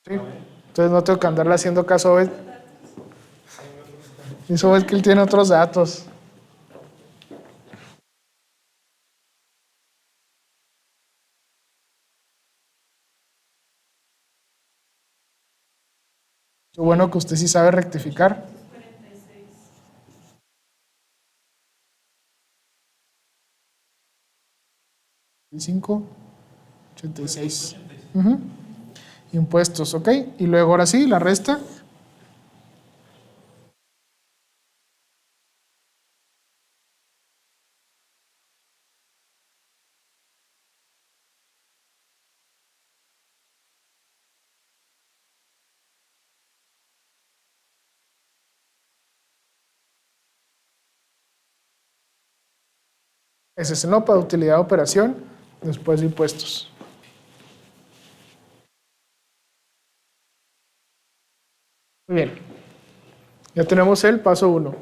[SPEAKER 3] Sí. Entonces no tengo que andarle haciendo caso a Obed. Eso es que él tiene otros datos. Qué bueno que usted sí sabe rectificar. 86. Impuestos, ¿ok? Y luego ahora sí, la resta. Ese es no para utilidad de operación, después de impuestos. Muy bien. Ya tenemos el paso 1.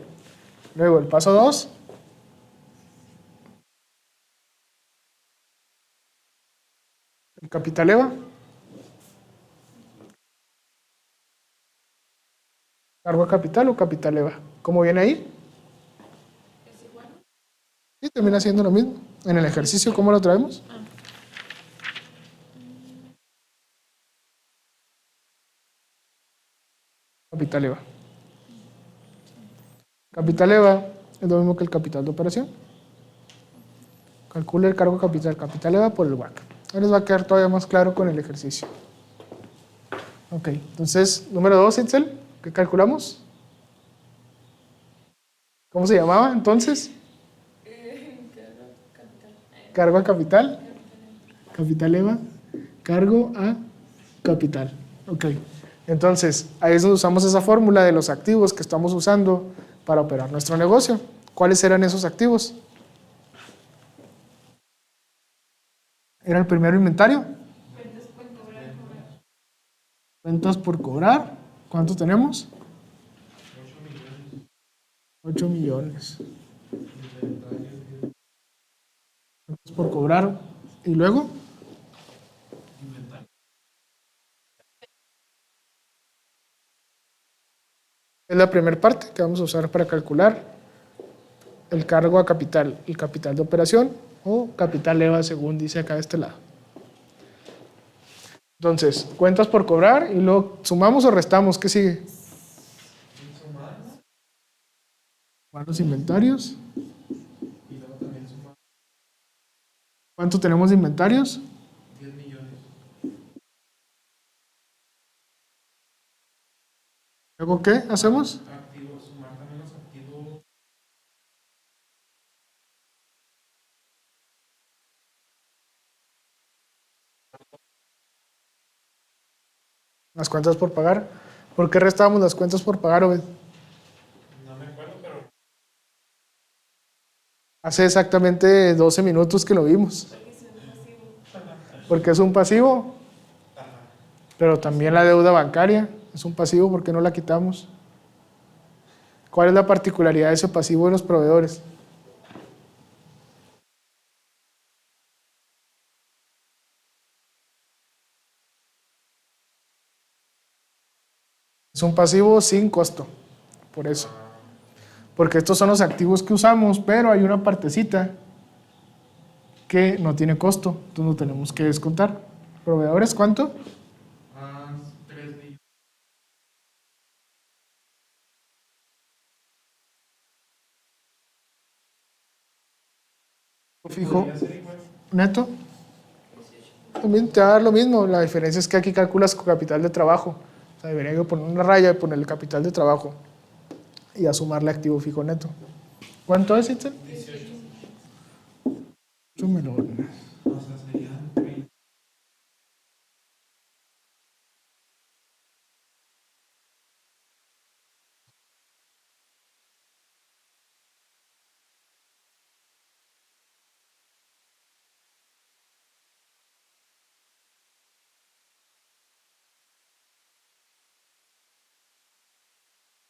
[SPEAKER 3] Luego el paso 2. El capital EVA. ¿Cargo a capital o capital EVA? ¿Cómo viene ahí? Sí, termina siendo lo mismo. En el ejercicio, ¿cómo lo traemos? Capital EVA. Capital EVA es lo mismo que el capital de operación. Calcule el cargo capital EVA por el WACC. Ahora les va a quedar todavía más claro con el ejercicio. Ok, entonces, número 2, Itzel, ¿qué calculamos? ¿Cómo se llamaba entonces? Cargo a capital. Capital EVA. Cargo a capital. Ok. Entonces, ahí es donde usamos esa fórmula de los activos que estamos usando para operar nuestro negocio. ¿Cuáles eran esos activos? ¿Era el primero inventario? Cuentas por cobrar. ¿Cuánto tenemos? 8 millones. Cuentas por cobrar. ¿Y luego? Es la primera parte que vamos a usar para calcular el cargo a capital, el capital de operación o capital EVA según dice acá de este lado. Entonces, cuentas por cobrar y luego sumamos o restamos, ¿qué sigue? Sumar los inventarios.
[SPEAKER 2] Y luego también sumar
[SPEAKER 3] ¿Cuánto tenemos de inventarios?
[SPEAKER 2] 10 millones.
[SPEAKER 3] ¿Luego qué hacemos?
[SPEAKER 2] Activos, sumar también los activos.
[SPEAKER 3] Las cuentas por pagar. ¿Por qué restamos las cuentas por pagar, Obed?
[SPEAKER 2] No me acuerdo, pero
[SPEAKER 3] Hace exactamente 12 minutos que lo vimos. Porque es un pasivo. Pero también la deuda bancaria es un pasivo, ¿por qué no la quitamos? ¿Cuál es la particularidad de ese pasivo de los proveedores? Es un pasivo sin costo, por eso. Porque estos son los activos que usamos, pero hay una partecita que no tiene costo, entonces lo tenemos que descontar. ¿Proveedores cuánto?
[SPEAKER 2] 3 millones.
[SPEAKER 3] Fijo,
[SPEAKER 2] Podría ser igual.
[SPEAKER 3] neto. También te va a dar lo mismo, la diferencia es que aquí calculas con capital de trabajo. O sea, debería yo poner una raya y poner el capital de trabajo y a sumarle activo fijo neto. ¿Cuánto es, Itzel?
[SPEAKER 2] 18.
[SPEAKER 3] 8 menos.
[SPEAKER 2] O sea, serían 30.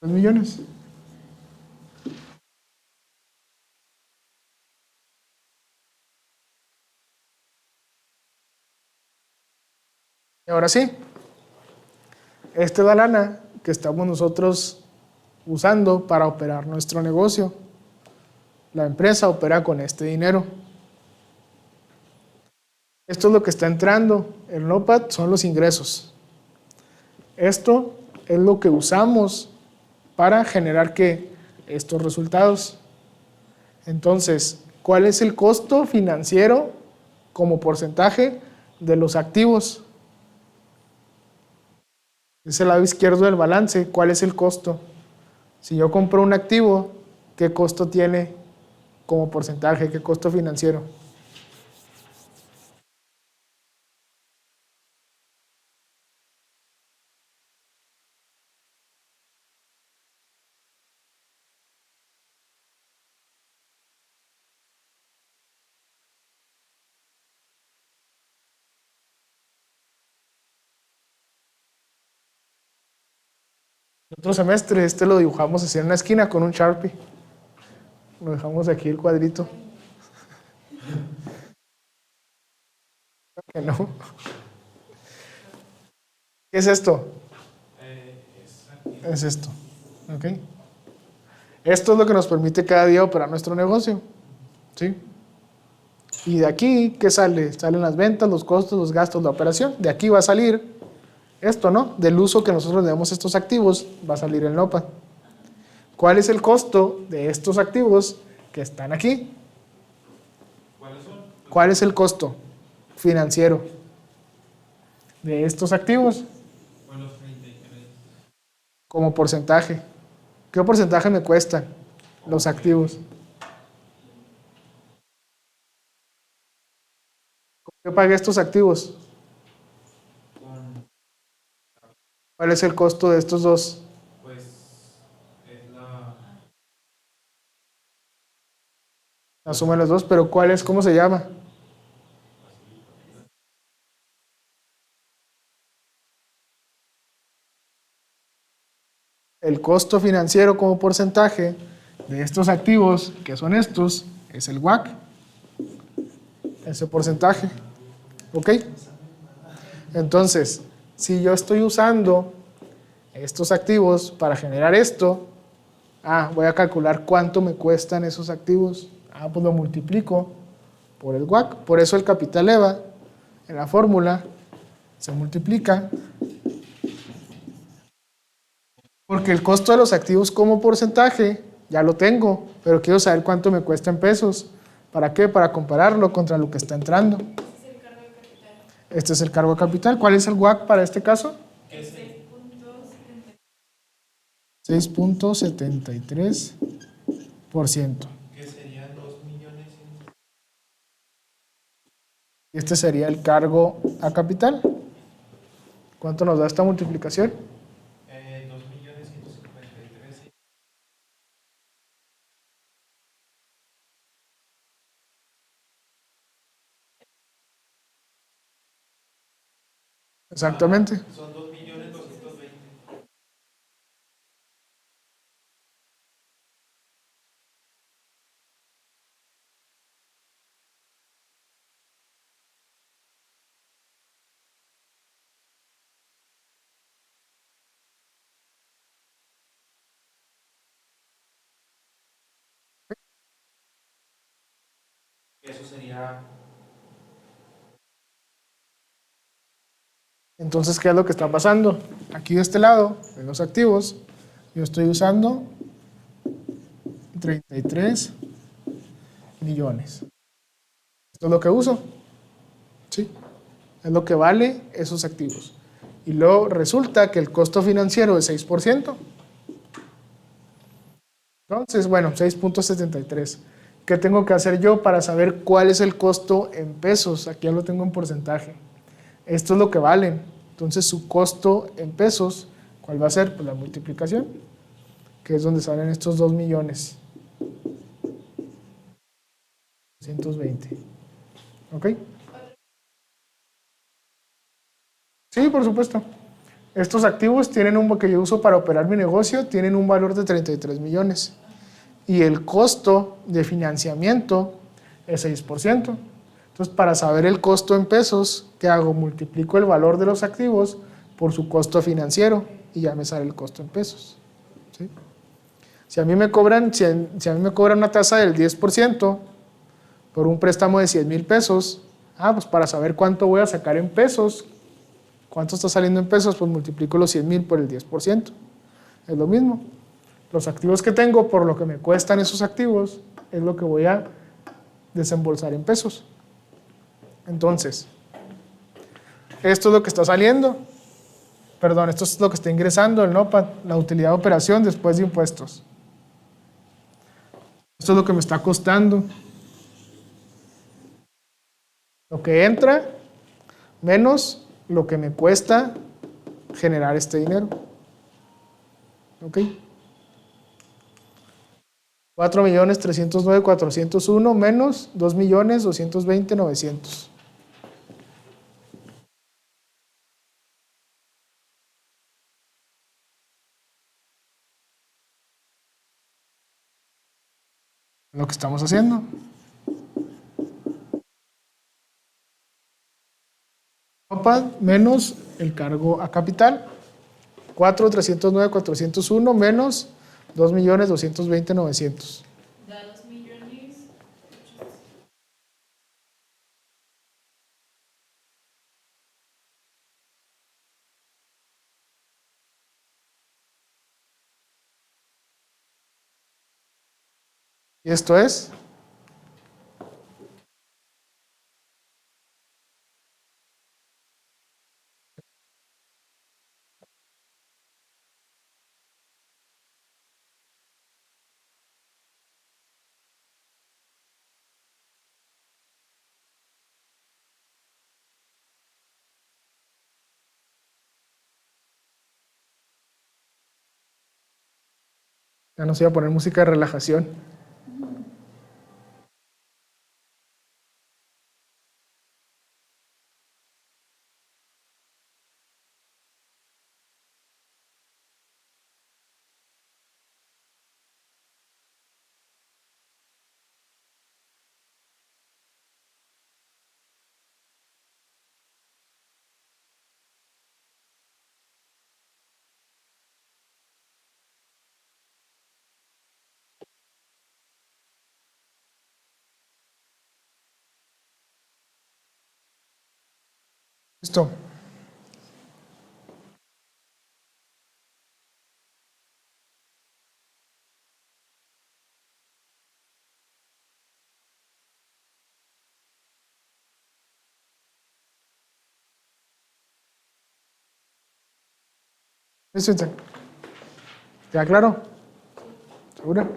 [SPEAKER 3] $2 millones. Y ahora sí, esta es la lana que estamos nosotros usando para operar nuestro negocio. La empresa opera con este dinero. Esto es lo que está entrando. El NOPAT son los ingresos. Esto es lo que usamos para generar ¿qué? Estos resultados. Entonces, ¿cuál es el costo financiero como porcentaje de los activos? Es el lado izquierdo del balance. ¿Cuál es el costo? Si yo compro un activo, ¿qué costo tiene como porcentaje? ¿Qué costo financiero? En otro semestre este lo dibujamos así en una esquina con un Sharpie. Lo dejamos aquí el cuadrito. Que no. ¿Qué es esto?
[SPEAKER 2] Es aquí.
[SPEAKER 3] Es esto. ¿Ok? Esto es lo que nos permite cada día operar nuestro negocio. ¿Sí? Y de aquí, ¿qué sale? Salen las ventas, los costos, los gastos, la operación. De aquí va a salir esto, ¿no? Del uso que nosotros le damos a estos activos, va a salir el NOPA. ¿Cuál es el costo de estos activos que están aquí?
[SPEAKER 2] ¿Cuáles son?
[SPEAKER 3] ¿Cuál es el costo financiero de estos activos
[SPEAKER 2] Pues los 33.
[SPEAKER 3] como porcentaje? ¿Qué porcentaje me cuestan los activos? ¿Qué pagué estos activos?
[SPEAKER 2] Con,
[SPEAKER 3] ¿Cuál es el costo de estos dos?
[SPEAKER 2] pues, es la.
[SPEAKER 3] La suma de los dos, pero ¿cuál es? ¿Cómo se llama? El costo financiero como porcentaje de estos activos, que son estos, es el WAC. Ese porcentaje. ¿Ok? Entonces, si yo estoy usando estos activos para generar esto, voy a calcular cuánto me cuestan esos activos. Pues lo multiplico por el WAC. Por eso el capital EVA en la fórmula se multiplica porque el costo de los activos como porcentaje ya lo tengo, pero quiero saber cuánto me cuesta en pesos. ¿Para qué? Para compararlo contra lo que está entrando. Este es el cargo de capital. ¿Cuál es el WAC para este caso? 6.73%.
[SPEAKER 2] Que serían 2 millones.
[SPEAKER 3] Este sería el cargo a capital. ¿Cuánto nos da esta multiplicación?
[SPEAKER 2] 2.153.000.
[SPEAKER 3] Exactamente.
[SPEAKER 2] Son 2.220.000. Eso sería.
[SPEAKER 3] Entonces, ¿qué es lo que está pasando? Aquí de este lado, en los activos, yo estoy usando 33 millones. Esto es lo que uso, ¿sí? Es lo que vale esos activos. Y luego resulta que el costo financiero es 6%. Entonces, bueno, 6.73. ¿Qué tengo que hacer yo para saber cuál es el costo en pesos? Aquí ya lo tengo en porcentaje. Esto es lo que valen. Entonces, su costo en pesos, ¿cuál va a ser? Pues la multiplicación, que es donde salen estos 2 millones. 220. ¿Ok? Sí, por supuesto. Estos activos tienen que yo uso para operar mi negocio, tienen un valor de 33 millones. Y el costo de financiamiento es 6%. Entonces, para saber el costo en pesos, ¿qué hago? Multiplico el valor de los activos por su costo financiero y ya me sale el costo en pesos. ¿Sí? Si a mí me cobran una tasa del 10% por un préstamo de 100,000 pesos, pues para saber cuánto voy a sacar en pesos, cuánto está saliendo en pesos, pues multiplico los 100,000 por el 10%. Es lo mismo. Los activos que tengo, por lo que me cuestan esos activos, es lo que voy a desembolsar en pesos. Entonces, esto es lo que está saliendo. Perdón, esto es lo que está ingresando el NOPAT, la utilidad de operación después de impuestos. Esto es lo que me está costando. Lo que entra menos lo que me cuesta generar este dinero. ¿Ok? 4.309.401 menos 2.220.900. Lo que estamos haciendo. Menos el cargo a capital. 4.309.401 menos 2.220.900.
[SPEAKER 4] Da 2 millones.
[SPEAKER 3] Y esto es ya nos iba a poner música de relajación. Listo. ¿Listo? ¿Queda claro? ¿Segura?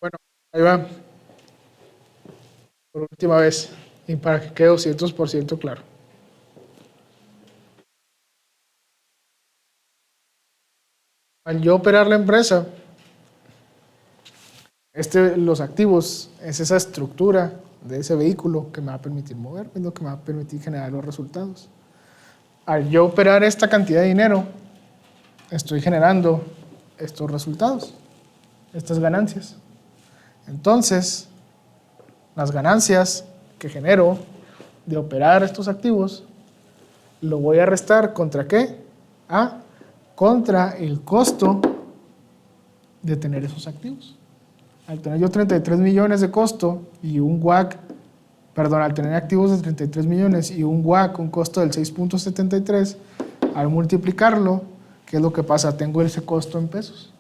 [SPEAKER 3] Bueno, ahí va. Por última vez. Y para que quede 200% claro. Al yo operar la empresa, los activos es esa estructura de ese vehículo que me va a permitir mover, es lo que me va a permitir generar los resultados. Al yo operar esta cantidad de dinero, estoy generando estos resultados. estas ganancias. Entonces, las ganancias que genero de operar estos activos, lo voy a restar ¿contra qué? Contra el costo de tener esos activos. Al tener yo 33 millones de costo y un WACC, al tener activos de 33 millones y un WACC, un costo del 6.73, al multiplicarlo, ¿qué es lo que pasa? Tengo ese costo en pesos.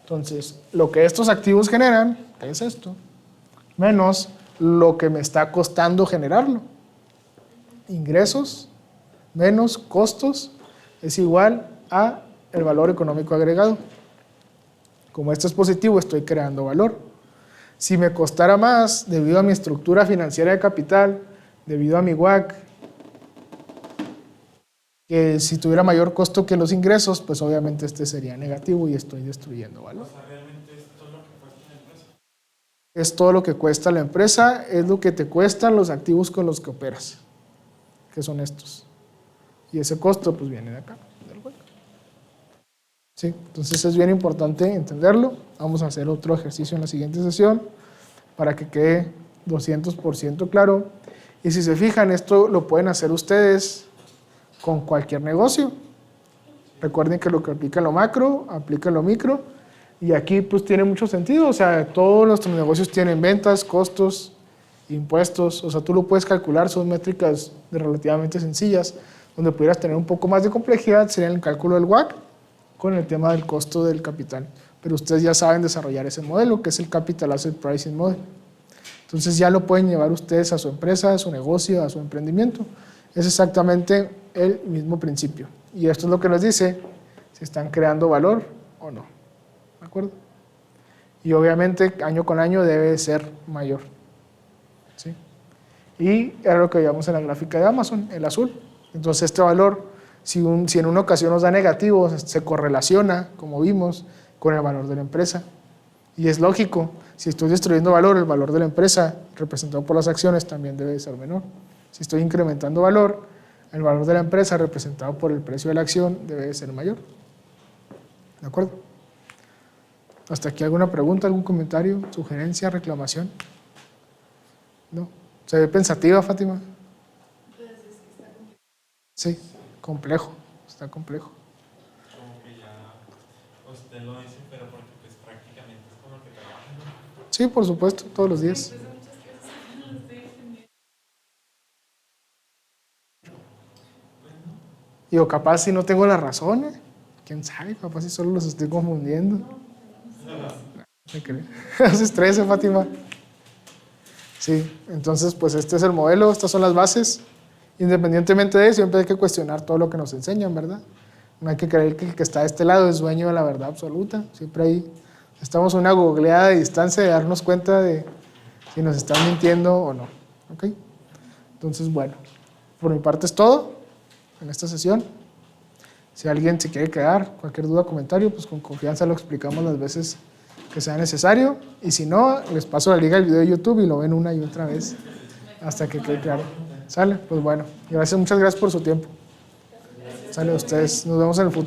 [SPEAKER 3] Entonces, lo que estos activos generan, que es esto, menos lo que me está costando generarlo. Ingresos menos costos es igual a el valor económico agregado. Como esto es positivo, estoy creando valor. Si me costara más, debido a mi estructura financiera de capital, debido a mi WACC, que si tuviera mayor costo que los ingresos, pues obviamente este sería negativo y estoy destruyendo valor.
[SPEAKER 2] O sea, realmente es todo lo que cuesta la empresa.
[SPEAKER 3] Es todo lo que cuesta la empresa, es lo que te cuestan los activos con los que operas, que son estos. Y ese costo pues viene de acá, del WACC. Sí, entonces es bien importante entenderlo. Vamos a hacer otro ejercicio en la siguiente sesión para que quede 200% claro. Y si se fijan, esto lo pueden hacer ustedes con cualquier negocio. Recuerden que lo que aplica en lo macro, aplica en lo micro. Y aquí pues tiene mucho sentido. O sea, todos nuestros negocios tienen ventas, costos, impuestos. O sea, tú lo puedes calcular, son métricas relativamente sencillas. Donde pudieras tener un poco más de complejidad sería el cálculo del WACC con el tema del costo del capital. Pero ustedes ya saben desarrollar ese modelo, que es el Capital Asset Pricing Model. Entonces ya lo pueden llevar ustedes a su empresa, a su negocio, a su emprendimiento. Es exactamente el mismo principio. Y esto es lo que nos dice si están creando valor o no. ¿De acuerdo? Y obviamente año con año debe ser mayor. ¿Sí? Y era lo que veíamos en la gráfica de Amazon, el azul. Entonces este valor, si en una ocasión nos da negativo, se correlaciona, como vimos, con el valor de la empresa. Y es lógico, si estoy destruyendo valor, el valor de la empresa representado por las acciones también debe ser menor. Si estoy incrementando valor, el valor de la empresa representado por el precio de la acción debe ser mayor. ¿De acuerdo? ¿Hasta aquí alguna pregunta, algún comentario, sugerencia, reclamación? ¿No? ¿Se ve pensativa, Fátima? Sí, complejo, está complejo.
[SPEAKER 2] Como que ya usted lo dice, pero porque pues prácticamente es con lo que trabaja, ¿no?
[SPEAKER 3] Sí, por supuesto, todos los días. Y o capaz si no tengo la razón, quién sabe, capaz si solo los estoy confundiendo. No se cree. No se estrese, Fátima. Sí, entonces pues este es el modelo, estas son las bases. Independientemente de eso, siempre hay que cuestionar todo lo que nos enseñan, ¿verdad? No hay que creer que el que está de este lado es dueño de la verdad absoluta. Siempre ahí estamos a una googleada de distancia de darnos cuenta de si nos están mintiendo o no. ¿Ok? Entonces, bueno, por mi parte es todo en esta sesión. Si alguien se quiere quedar, cualquier duda o comentario, pues con confianza lo explicamos las veces que sea necesario. Y si no, les paso la liga del video de YouTube y lo ven una y otra vez hasta que quede claro. ¿Sale? Pues bueno, gracias, muchas gracias por su tiempo. Sale a ustedes, nos vemos en el futuro.